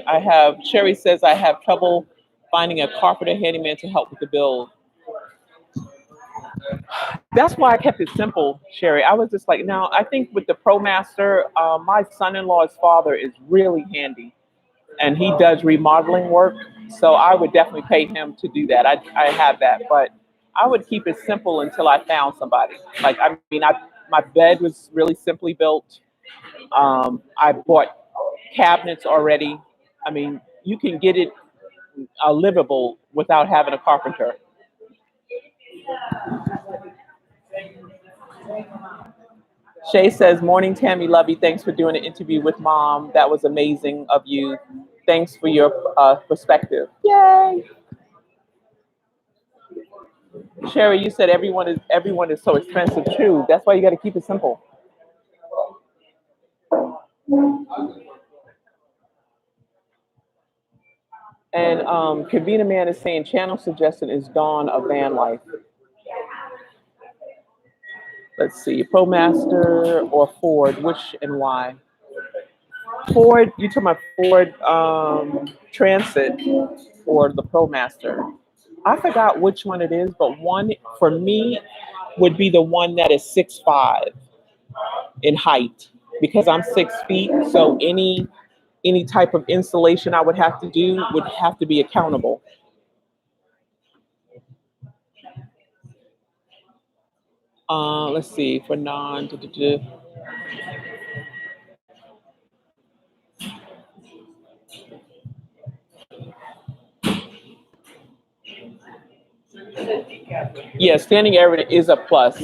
Sherry says I have trouble finding a carpenter handyman to help with the build. That's why I kept it simple, Sherry. I was just like, now I think with the ProMaster, my son-in-law's father is really handy and he does remodeling work. So I would definitely pay him to do that. I have that, but I would keep it simple until I found somebody. Like, I mean, my bed was really simply built. I bought cabinets already. I mean, you can get it livable without having a carpenter. Shay says, morning, Tammy Lovey. Thanks for doing an interview with mom. That was amazing of you. Thanks for your perspective. Yay. Sherry, you said everyone is so expensive. True. That's why you got to keep it simple. And Kavina Man is saying channel suggestion is Dawn of Van Life. Let's see, ProMaster or Ford, which and why? Ford, you talking about Ford Transit or the ProMaster? I forgot which one it is, but one for me would be the one that is 6'5" in height because I'm 6 feet. So any type of installation I would have to do would have to be accountable. Let's see for non. Yeah, standing area is a plus.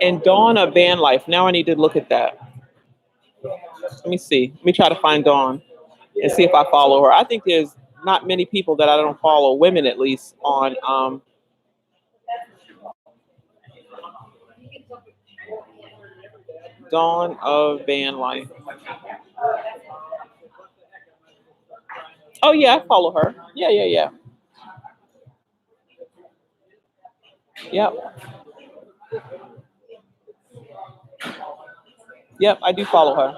And Dawn of Van Life. Now I need to look at that. Let me see. Let me try to find Dawn and see if I follow her. I think there's not many people that I don't follow, women at least, on Dawn of Van Life. Oh yeah, I follow her. Yeah, yeah, yeah. Yep, yep. I do follow her.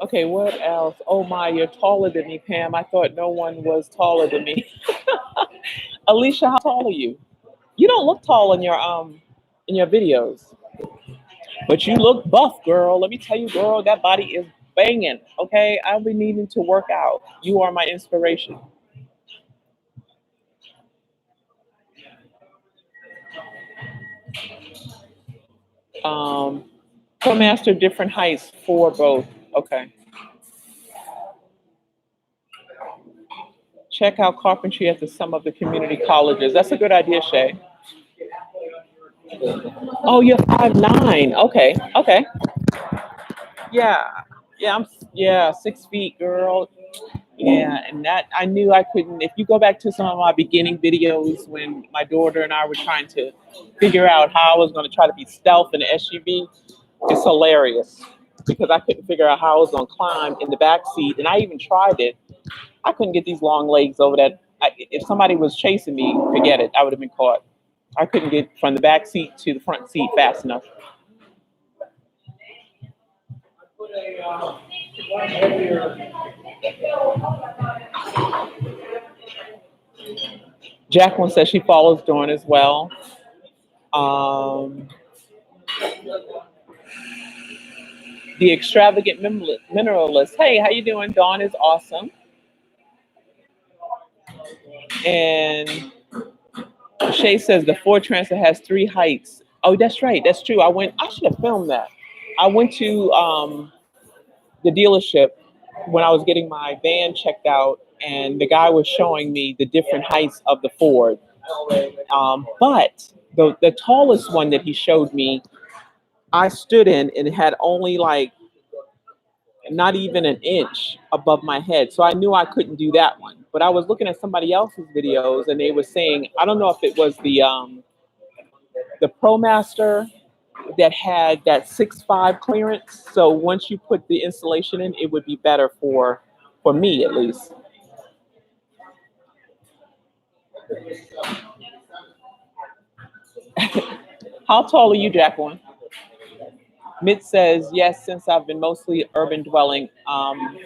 Okay, what else? Oh my, you're taller than me, Pam. I thought no one was taller than me. Alicia, how tall are you? You don't look tall in your videos, but you look buff, girl. Let me tell you, girl, that body is banging. Okay, I'll be needing to work out. You are my inspiration. Um, ProMaster different heights for both. Okay. Check out carpentry at some of the community colleges. That's a good idea, Shay. Oh, you're 5'9". Okay. Okay. Yeah. Yeah. Yeah, 6 feet, girl. Yeah, and that I knew I couldn't. If you go back to some of my beginning videos when my daughter and I were trying to figure out how I was going to try to be stealth in the SUV, it's hilarious because I couldn't figure out how I was going to climb in the back seat, and I even tried it. I couldn't get these long legs over that. If somebody was chasing me, forget it. I would have been caught. I couldn't get from the back seat to the front seat fast enough. Jacqueline says she follows Dawn as well. Um, the extravagant mineralist. Hey, how you doing? Dawn is awesome. And Shay says the Ford Transit has 3 heights. Oh, that's right. That's true. I should have filmed that. I went to the dealership when I was getting my van checked out, and the guy was showing me the different heights of the Ford. But the tallest one that he showed me, I stood in and it had only like not even an inch above my head. So I knew I couldn't do that one. But I was looking at somebody else's videos and they were saying, I don't know if it was the ProMaster that had that 6'5" clearance. So once you put the insulation in, it would be better for me at least. How tall are you, Jacqueline? Mitt says, yes, since I've been mostly urban dwelling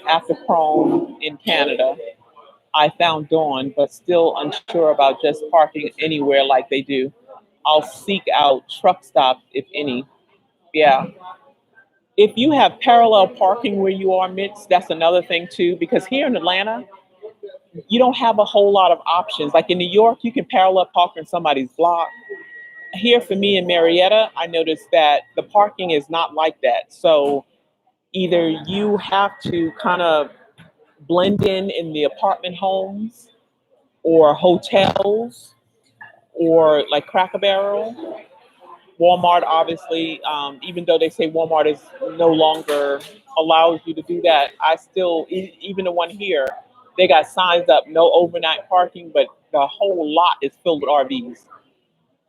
after Chrome in Canada. I found Dawn, but still unsure about just parking anywhere like they do. I'll seek out truck stops, if any. Yeah. If you have parallel parking where you are, Mitch, that's another thing too, because here in Atlanta, you don't have a whole lot of options. Like in New York, you can parallel park in somebody's block. Here for me in Marietta, I noticed that the parking is not like that. So either you have to kind of blend in the apartment homes or hotels or like Cracker Barrel, Walmart, obviously, even though they say Walmart is no longer allows you to do that, I still, even the one here, they got signs up, no overnight parking, but the whole lot is filled with RVs.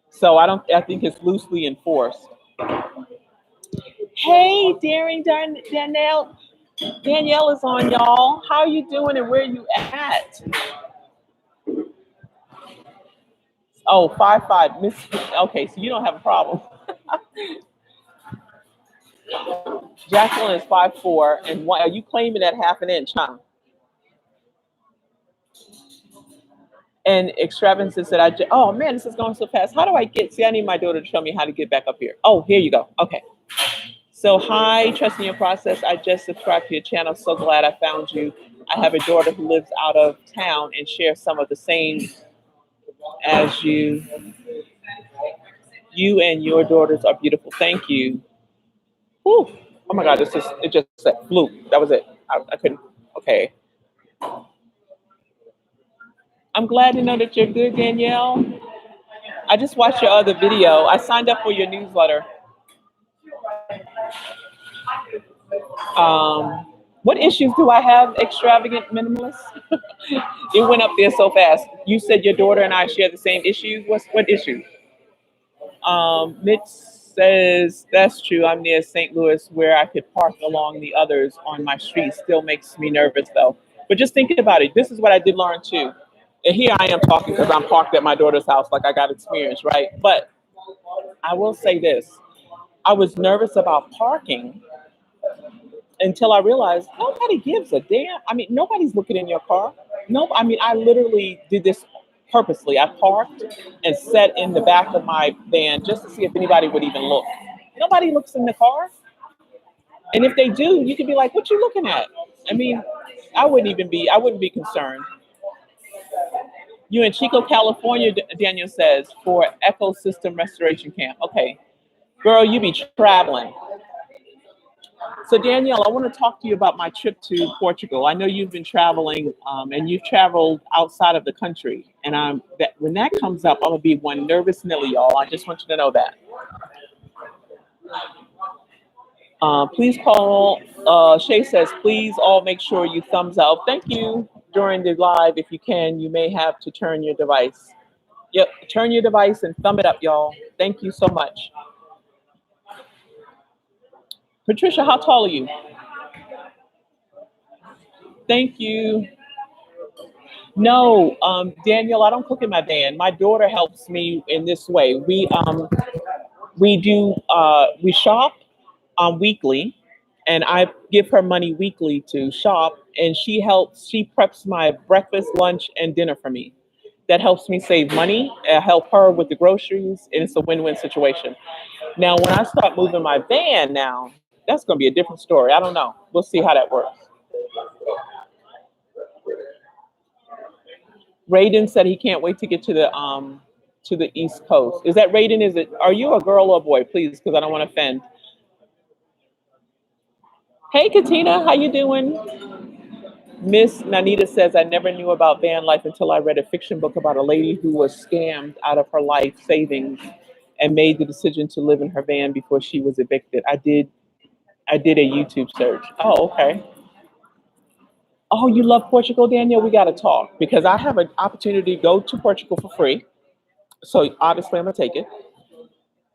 So I think it's loosely enforced. Hey, Danielle. Danielle is on, y'all. How are you doing and where are you at? Oh, 5'5", Miss. Okay, so you don't have a problem. Jacqueline is 5'4", and why are you claiming that half an inch, huh? And Extravaganza said, oh man, this is going so fast. How do I get, see, I need my daughter to show me how to get back up here. Oh, here you go. Okay. So hi, Trust in Your Process. I just subscribed to your channel. So glad I found you. I have a daughter who lives out of town and shares some of the same as you. You and your daughters are beautiful. Thank you. Whew. Oh my God, it just said fluke. That was it. I couldn't. Okay. I'm glad to know that you're good, Danielle. I just watched your other video. I signed up for your newsletter. What issues do I have, extravagant minimalist? It went up there so fast. You said your daughter and I share the same issues. What issues? Mitch says, that's true. I'm near St. Louis where I could park along the others on my street. Still makes me nervous though. But just think about it. This is what I did learn too. And here I am talking because I'm parked at my daughter's house like I got experience, right? But I will say this. I was nervous about parking until I realized nobody gives a damn. I mean, nobody's looking in your car. No, I mean, I literally did this purposely. I parked and sat in the back of my van just to see if anybody would even look. Nobody looks in the car. And if they do, you could be like, what you looking at? I mean, I wouldn't be concerned. You in Chico, California, Daniel says, for ecosystem restoration camp. Okay. Girl, you be traveling. So Danielle, I want to talk to you about my trip to Portugal. I know you've been traveling, and you've traveled outside of the country. And when that comes up, I'm gonna be one nervous Nelly, y'all. I just want you to know that. Please call. Shay says, please all make sure you thumbs up. Thank you during the live. If you can, you may have to turn your device. Yep, turn your device and thumb it up, y'all. Thank you so much. Patricia, how tall are you? Thank you. No, Daniel, I don't cook in my van. My daughter helps me in this way. We shop weekly, and I give her money weekly to shop, and she helps. She preps my breakfast, lunch, and dinner for me. That helps me save money. I help her with the groceries, and it's a win-win situation. Now, when I start moving my van, now that's going to be a different story. I don't know. We'll see how that works. Raiden said he can't wait to get to the East Coast. Is that Raiden? Is it? Are you a girl or a boy? Please, because I don't want to offend. Hey, Katina, how you doing? Miss Nanita says I never knew about van life until I read a fiction book about a lady who was scammed out of her life savings and made the decision to live in her van before she was evicted. I did a YouTube search. Oh, okay. Oh, you love Portugal, Daniel? We got to talk because I have an opportunity to go to Portugal for free. So obviously I'm gonna take it.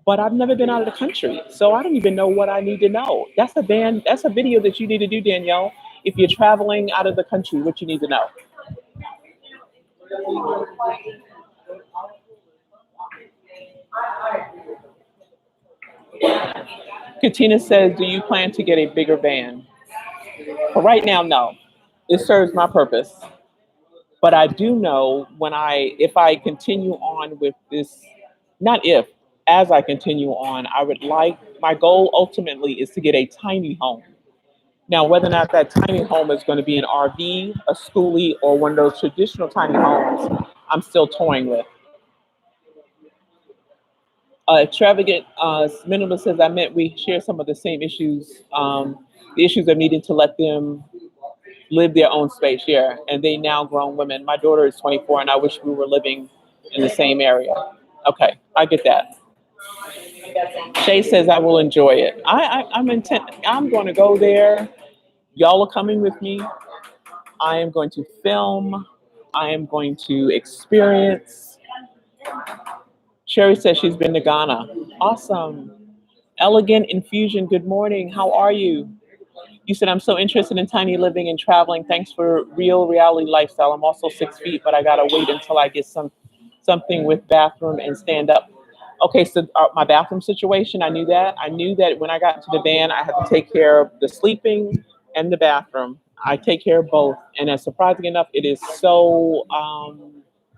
But I've never been out of the country, so I don't even know what I need to know. That's a video that you need to do, Danielle. If you're traveling out of the country, what you need to know. Katina says, "Do you plan to get a bigger van?" For right now, no. It serves my purpose, but I do know if I continue on with this, not if, as I continue on, I would like my goal ultimately is to get a tiny home. Now, whether or not that tiny home is going to be an RV, a schoolie, or one of those traditional tiny homes, I'm still toying with. Extravagant minimalist says, I meant we share some of the same issues, the issues of needing to let them live their own space, yeah. And they now grown women. My daughter is 24, and I wish we were living in the same area. Okay, I get that. Shay says, I will enjoy it. I'm intent. I'm going to go there. Y'all are coming with me. I am going to film. I am going to experience. Sherry says she's been to Ghana. Awesome. Elegant Infusion, good morning. How are you? You said, I'm so interested in tiny living and traveling. Thanks for real reality lifestyle. I'm also 6 feet, but I got to wait until I get something with bathroom and stand up. Okay, so my bathroom situation, I knew that. I knew that when I got into the van, I had to take care of the sleeping and the bathroom. I take care of both. And as surprising enough, it is so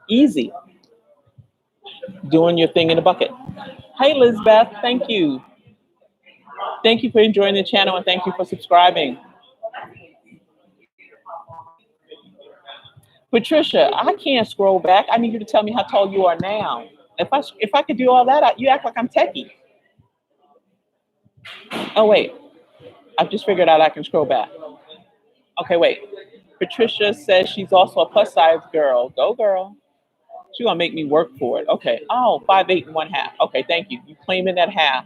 easy doing your thing in a bucket. Hey, Lizbeth, thank you. Thank you for enjoying the channel and thank you for subscribing. Patricia, I can't scroll back. I need you to tell me how tall you are now. If I could do all that, you act like I'm techie. Oh wait, I've just figured out I can scroll back. Okay, wait. Patricia says she's also a plus size girl. Go girl. She's gonna make me work for it. Okay. Oh, 5'8" and 1/2. Okay, thank you. You claiming that half.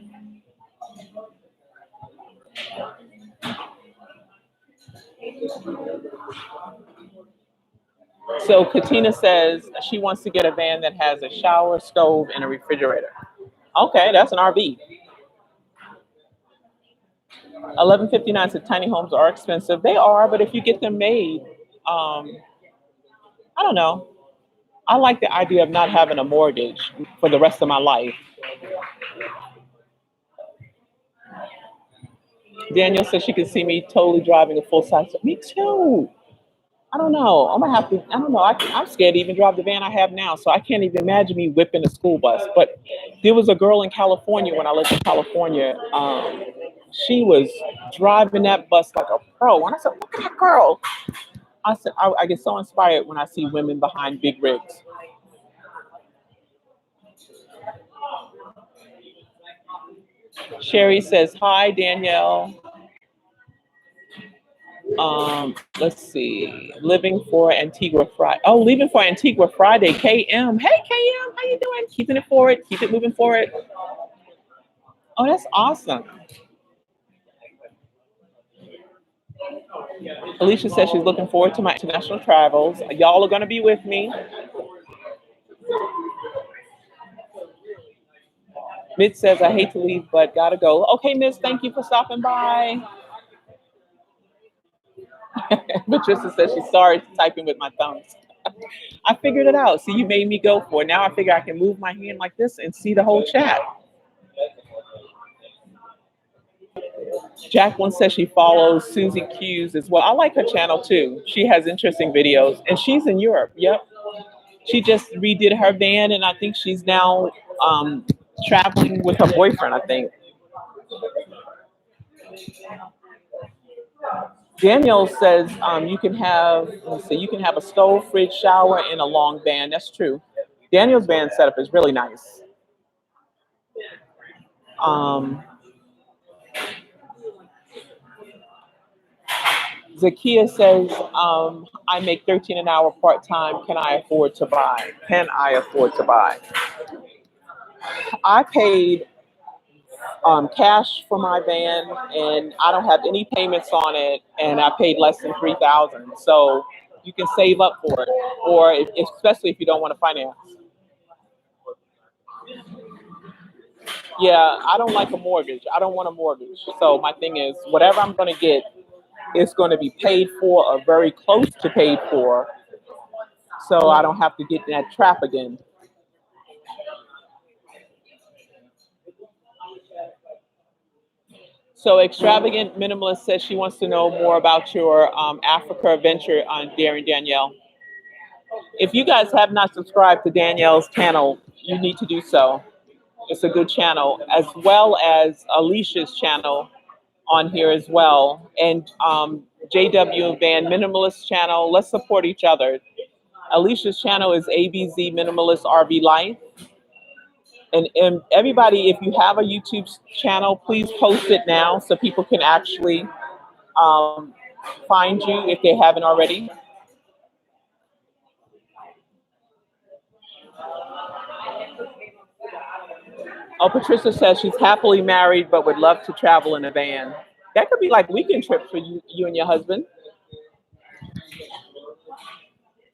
So Katina says she wants to get a van that has a shower, stove, and a refrigerator. Okay, that's an RV. 1159 said tiny homes are expensive. They are, but if you get them made, um, I don't know. I like the idea of not having a mortgage for the rest of my life. Daniel says she can see me totally driving a full size. Me too. I don't know. I'm gonna have to. I don't know. I'm scared to even drive the van I have now, so I can't even imagine me whipping a school bus. But there was a girl in California when I lived in California. She was driving that bus like a pro, and I said, "Look at that girl." I said, I get so inspired when I see women behind big rigs. Sherry says, hi, Danielle. Let's see. Living for Antigua Friday. Oh, leaving for Antigua Friday. KM. Hey, KM. How you doing? Keeping it forward. Keep it moving forward. Oh, that's awesome. Alicia says she's looking forward to my international travels. Y'all are going to be with me. Mitch says, I hate to leave, but gotta go. Okay, Miss, thank you for stopping by. Patricia says she's sorry typing with my thumbs. I figured it out. See, you made me go for it. Now I figure I can move my hand like this and see the whole chat. Jacqueline says she follows Susie Q's as well. I like her channel too. She has interesting videos, and she's in Europe. Yep. She just redid her van, and I think she's now traveling with her boyfriend, I think. Daniel says you can have, let's see, you can have a stove, fridge, shower, and a long van. That's true. Daniel's van setup is really nice. Um, Zakia says, I make 13 an hour part time. Can I afford to buy? Can I afford to buy? I paid cash for my van, and I don't have any payments on it, and I paid less than 3,000. So you can save up for it, or especially if you don't want to finance. Yeah, I don't like a mortgage. I don't want a mortgage. So my thing is, whatever I'm going to get, it's going to be paid for or very close to paid for, so I don't have to get in that trap again. So extravagant minimalist says she wants to know more about your Africa venture on Darren Danielle. If you guys have not subscribed to Danielle's channel, you need to do so. It's a good channel, as well as Alicia's channel on here as well, and JW Van Minimalist channel. Let's support each other. Alicia's channel is ABZ Minimalist RV Life. And everybody, if you have a YouTube channel, please post it now so people can actually um, find you if they haven't already. Oh, Patricia says she's happily married but would love to travel in a van. That could be like weekend trips for you and your husband.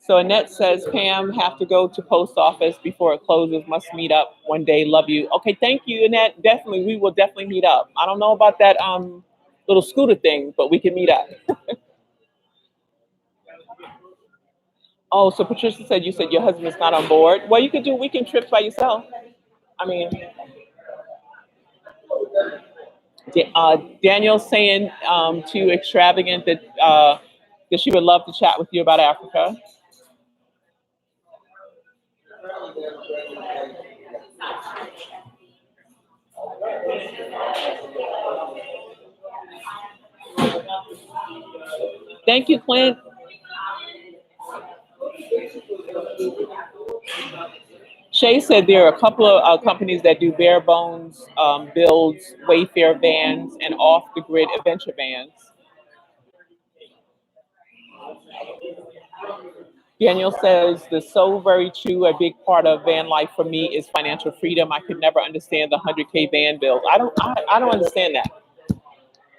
So Annette says, Pam, have to go to post office before it closes. Must meet up one day. Love you. Okay, thank you, Annette. Definitely, we will definitely meet up. I don't know about that little scooter thing, but we can meet up. Oh, so Patricia said you said your husband is not on board. Well, you could do weekend trips by yourself. I mean, Daniel's saying to Extravagant that she would love to chat with you about Africa. Thank you, Clint. Shay said there are a couple of companies that do bare bones builds, Wayfair vans, and off the grid adventure vans. Daniel says the so very true. A big part of van life for me is financial freedom. I could never understand the 100K van build. I don't understand that.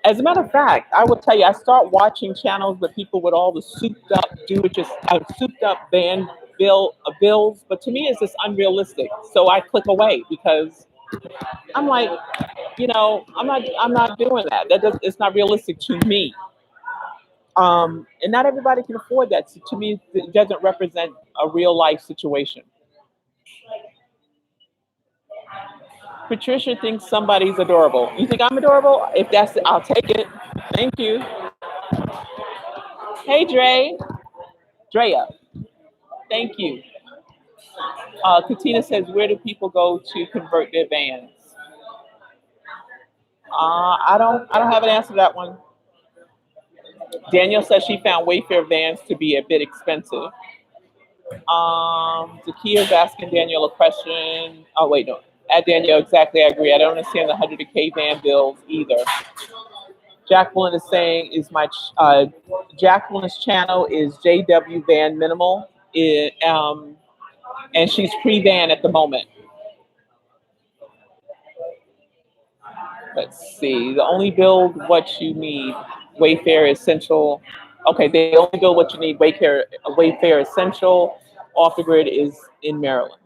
As a matter of fact, I will tell you, I start watching channels with people with all the souped up, souped up van bills. But to me, it's just unrealistic. So I click away because I'm like, I'm not doing that. It's not realistic to me. And not everybody can afford that. So to me, it doesn't represent a real life situation. Patricia thinks somebody's adorable. You think I'm adorable? If that's it, I'll take it. Thank you. Hey, Drea. Thank you. Katina says, where do people go to convert their vans? I don't have an answer to that one. Danielle says she found Wayfair vans to be a bit expensive. Zakia's asking Danielle a question. Oh, wait, no. At Danielle, exactly, I agree. I don't understand the 100K van bills either. Jacqueline is saying, Jacqueline's channel is JW Van Minimal, and she's pre-van at the moment. Let's see. The only build what you need. Wayfair Essential. Okay, they only build what you need. Wayfair Essential. Off the grid is in Maryland.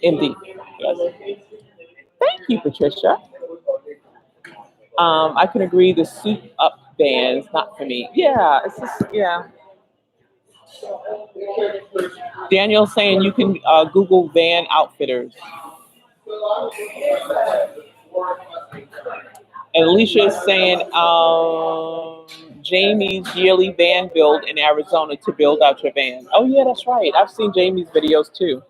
MD. Yes. Thank you, Patricia. I can agree. The suit up bands, not for me. Yeah, it's just yeah. Daniel saying you can Google van outfitters. And Alicia is saying Jamie's yearly van build in Arizona to build out your van. Oh yeah, that's right. I've seen Jamie's videos too.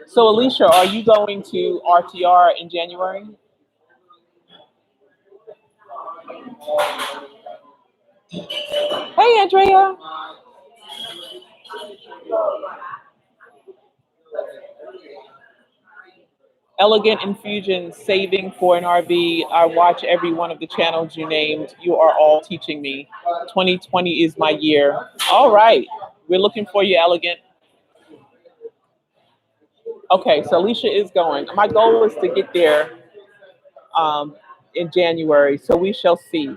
So Alicia, are you going to RTR in January? Hey Andrea. Elegant Infusion, saving for an RV. I watch every one of the channels you named. You are all teaching me. 2020 is my year. All right. We're looking for you, Elegant. Okay, so Alicia is going. My goal is to get there in January, so we shall see.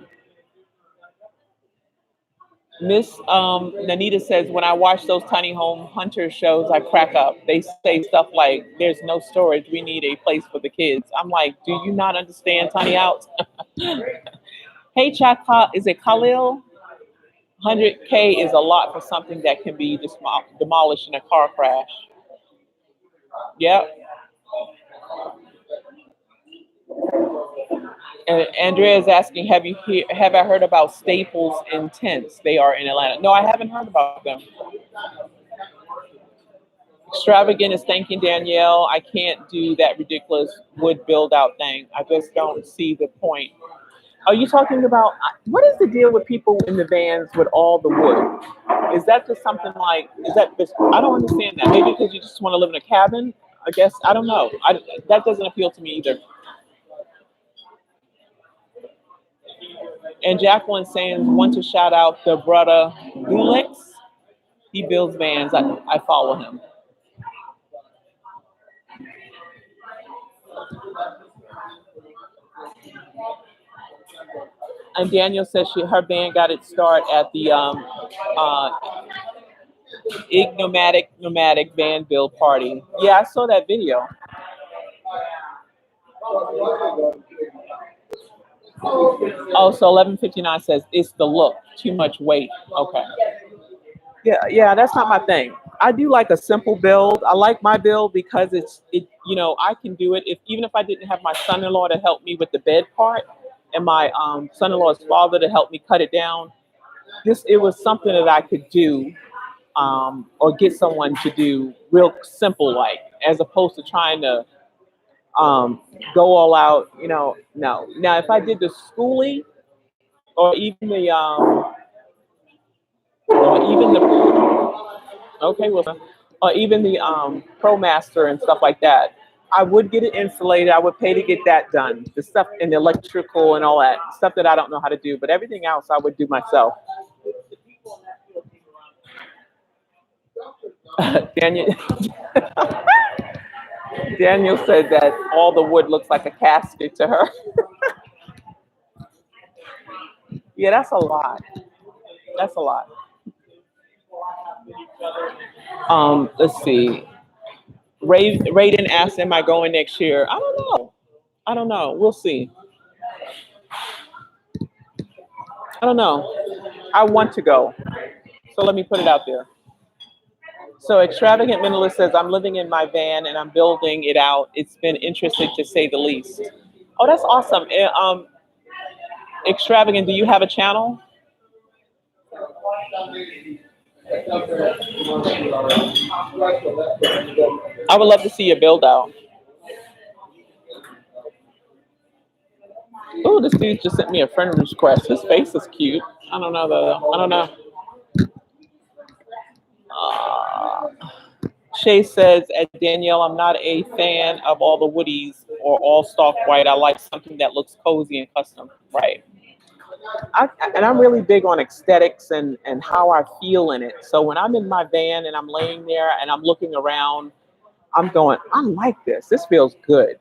Miss Nanita says, when I watch those tiny home hunter shows, I crack up. They say stuff like, there's no storage. We need a place for the kids. I'm like, do you not understand tiny house? Hey, chat, is it Khalil? 100K is a lot for something that can be demolished in a car crash. Yep. And Andrea is asking, have I heard about Staples in Tents? They are in Atlanta. No, I haven't heard about them. Extravagant is thanking Danielle. I can't do that ridiculous wood build out thing. I just don't see the point. Are you talking about what is the deal with people in the vans with all the wood? Is that just something like, is that just, I don't understand that. Maybe because you just want to live in a cabin? I guess, I don't know. That doesn't appeal to me either. And Jacqueline saying, want to shout out the brother Gulex. He builds vans. I follow him. And Daniel says her band got its start at the Ignomatic band build party. Yeah, I saw that video. Oh, so 11:59 says it's the look, too much weight. Okay. Yeah, that's not my thing. I do like a simple build. I like my build because I can do it even if I didn't have my son-in-law to help me with the bed part and my son-in-law's father to help me cut it down. It was something that I could do or get someone to do real simple, like, as opposed to trying to go all out, no. Now, if I did the schoolie or even okay, well, or even the ProMaster and stuff like that, I would get it insulated. I would pay to get that done. The stuff in the electrical and all that stuff that I don't know how to do, but everything else I would do myself. Daniel, Daniel said that all the wood looks like a casket to her. Yeah, that's a lot. That's a lot. Let's see. Raiden asked, "Am I going next year?" I don't know. I don't know. We'll see. I don't know. I want to go, so let me put it out there. So Extravagant Minimalist says, I'm living in my van and I'm building it out. It's been interesting to say the least. Oh, that's awesome. Extravagant, do you have a channel? I would love to see your build out. Oh, this dude just sent me a friend request. His face is cute. I don't know though. I don't know. Shay says, at Danielle, I'm not a fan of all the woodies or all stock white. I like something that looks cozy and custom. Right. I, and I'm really big on aesthetics and how I feel in it. So when I'm in my van and I'm laying there and I'm looking around, I'm going, I like this. This feels good.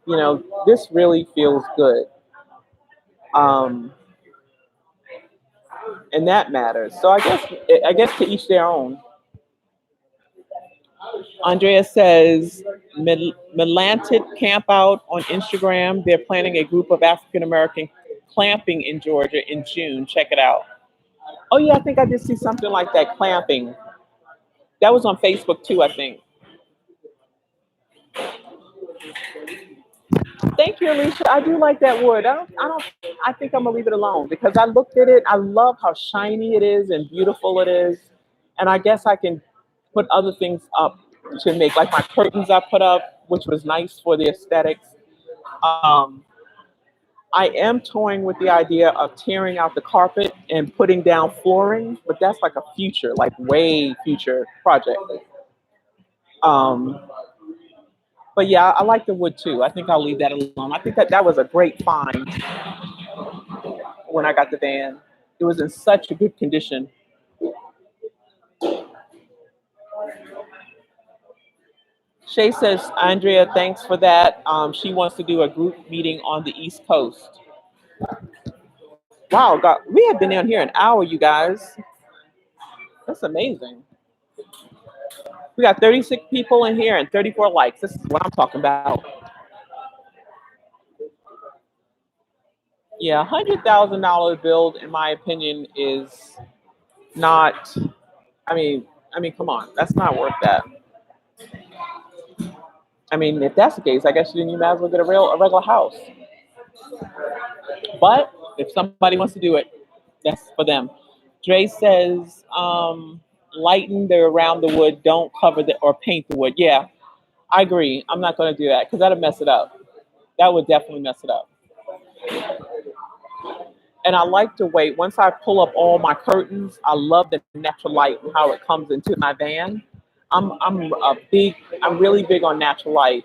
You know, this really feels good. Um, and that matters. So I guess to each their own. Andrea says, Melanted Camp Out on Instagram. They're planning a group of African American clamping in Georgia in June. Check it out. Oh yeah, I think I did see something like that clamping. That was on Facebook too, I think. Thank you, Alicia. I do like that wood. I think I'm gonna leave it alone because I looked at it. I love how shiny it is and beautiful it is, and I guess I can put other things up to make like my curtains I put up, which was nice for the aesthetics. Um, I am toying with the idea of tearing out the carpet and putting down flooring, but that's like a future, like way future project. Um, but yeah, I like the wood too. I think I'll leave that alone. I think that was a great find when I got the van. It was in such a good condition. Shay says, Andrea, thanks for that. She wants to do a group meeting on the East Coast. Wow, God, we have been down here an hour, you guys. That's amazing. We got 36 people in here and 34 likes. This is what I'm talking about. Yeah, $100,000 build, in my opinion, is not. I mean, come on, that's not worth that. I mean, if that's the case, I guess then you might as well get a regular house. But if somebody wants to do it, that's for them. Dre says, lighten the around the wood, don't cover the or paint the wood. Yeah, I agree. I'm not going to do that because that'll mess it up. That would definitely mess it up. And I like to wait. Once I pull up all my curtains, I love the natural light and how it comes into my van. I'm really big on natural light.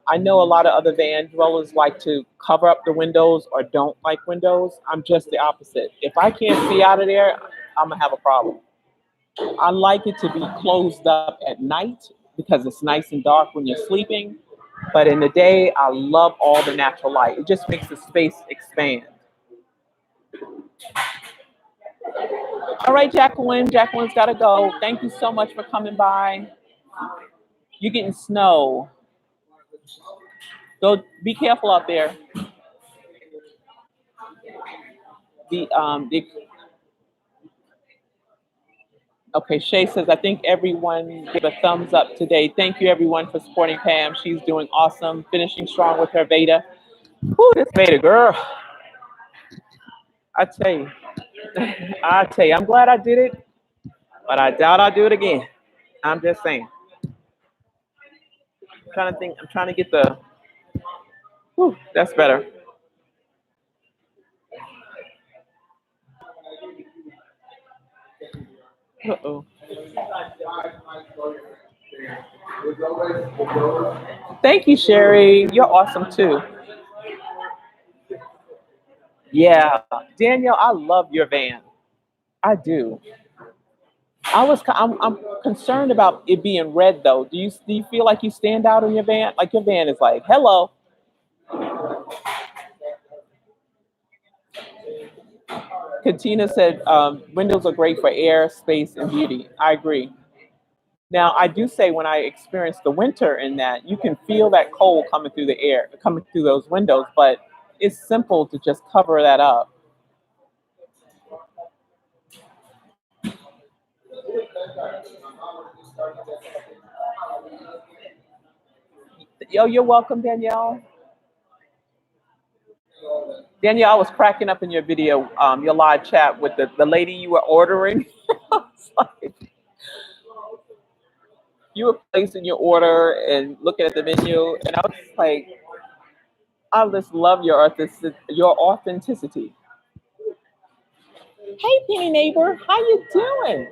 I know a lot of other van dwellers like to cover up the windows or don't like windows. I'm just the opposite. If I can't see out of there, I'm gonna have a problem. I like it to be closed up at night because it's nice and dark when you're sleeping. But in the day, I love all the natural light. It just makes the space expand. All right, Jacqueline. Jacqueline's got to go. Thank you so much for coming by. You're getting snow. Go be careful out there. The okay, Shay says, I think everyone gave a thumbs up today. Thank you everyone for supporting Pam. She's doing awesome, finishing strong with her VEDA. Whoo, this VEDA girl. I tell you, I'm glad I did it, but I doubt I'll do it again. I'm just saying. I'm trying to get the. Whew, that's better. Uh-oh. Thank you, Sherry. You're awesome too. Yeah, Danielle, I love your van. I do. I'm concerned about it being red though. Do you feel like you stand out in your van? Like your van is like, hello. Katina said, windows are great for air, space, and beauty. I agree. Now, I do say when I experience the winter in that, you can feel that cold coming through the air, coming through those windows, but it's simple to just cover that up. Yo, you're welcome, Danielle. Danielle, I was cracking up in your video, your live chat with the lady you were ordering. It's like, you were placing your order and looking at the menu, and I was just like, I just love your authenticity. Hey, Penny neighbor, how you doing?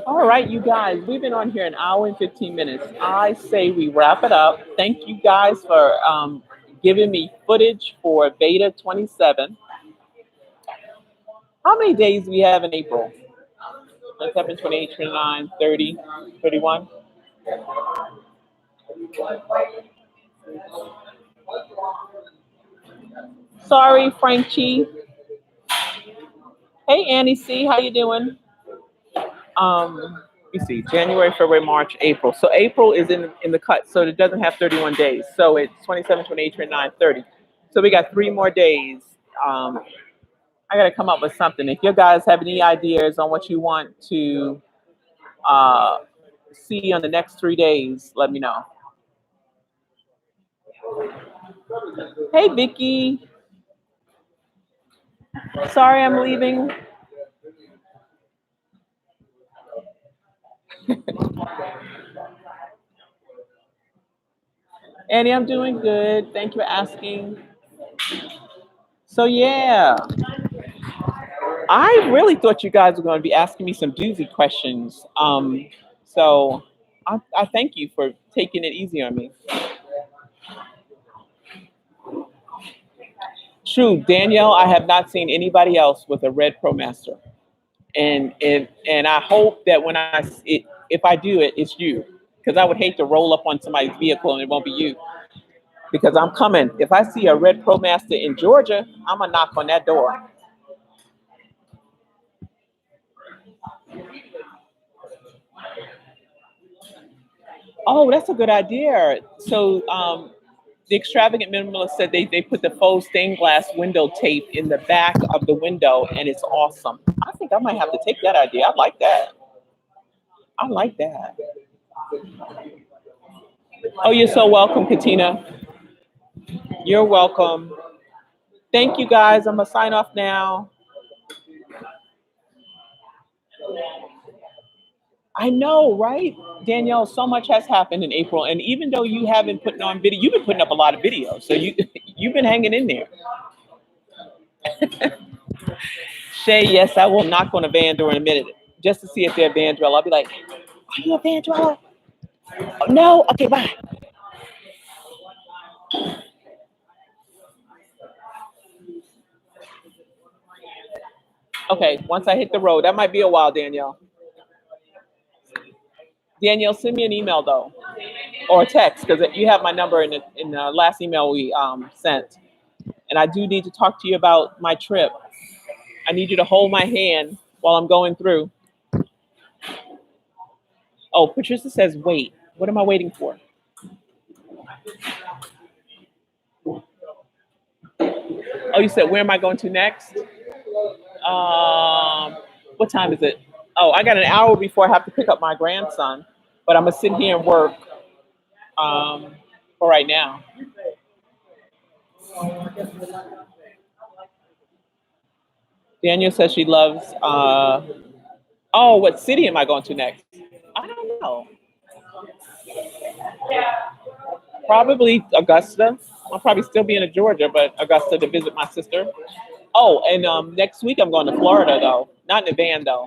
All right, you guys, we've been on here an hour and 15 minutes. I say we wrap it up. Thank you guys for giving me footage for Beta 27. How many days do we have in April? 27, 28, 29, 30, 31. Sorry, Frankie. Hey, Annie C, how you doing? Let me see, January, February, March, April. So April is in the cut, so it doesn't have 31 days. So it's 27, 28, 29, 30. So we got 3 more days. Um, I got to come up with something. If you guys have any ideas on what you want to uh, see on the next 3 days, let me know. Hey, Vicky. Sorry I'm leaving. Annie, I'm doing good. Thank you for asking. So, yeah, I really thought you guys were going to be asking me some doozy questions. So I thank you for taking it easy on me. True, Danielle, I have not seen anybody else with a red ProMaster. And I hope that if I do it, it's you. Because I would hate to roll up on somebody's vehicle and it won't be you. Because I'm coming. If I see a red ProMaster in Georgia, I'm going to knock on that door. Oh, that's a good idea. So the extravagant minimalist said they put the faux stained glass window tape in the back of the window, and it's awesome. I think I might have to take that idea. I like that. I like that. Oh, you're so welcome, Katina. You're welcome. Thank you, guys. I'm gonna sign off now. I know, right? Danielle, so much has happened in April, and even though you haven't put on video, you've been putting up a lot of videos, so you've been hanging in there. Shay, yes, I will knock on a van door in a minute just to see if they're a van dweller. I'll be like, "Are you a van dweller? Oh, no? Okay, bye." Okay, once I hit the road, that might be a while, Danielle. Danielle, send me an email though, or a text, because you have my number in the last email we sent. And I do need to talk to you about my trip. I need you to hold my hand while I'm going through. Oh, Patricia says, wait. What am I waiting for? Oh, you said, where am I going to next? What time is it? Oh, I got an hour before I have to pick up my grandson, but I'm gonna sit here and work for right now. Daniel says she loves. Oh, what city am I going to next? I don't know. Probably Augusta. I'll probably still be in Georgia, but Augusta to visit my sister. Oh, and next week I'm going to Florida though. Not in a van though.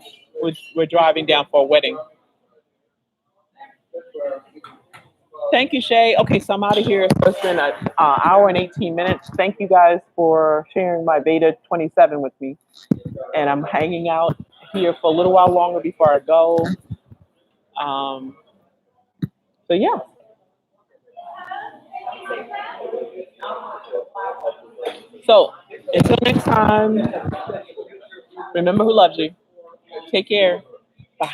We're driving down for a wedding. Thank you, Shay. Okay, so I'm out of here. So it's been an hour and 18 minutes. Thank you guys for sharing my Beta 27 with me. And I'm hanging out here for a little while longer before I go. Um, so, yeah. So, until next time, remember who loves you. Take care. Bye.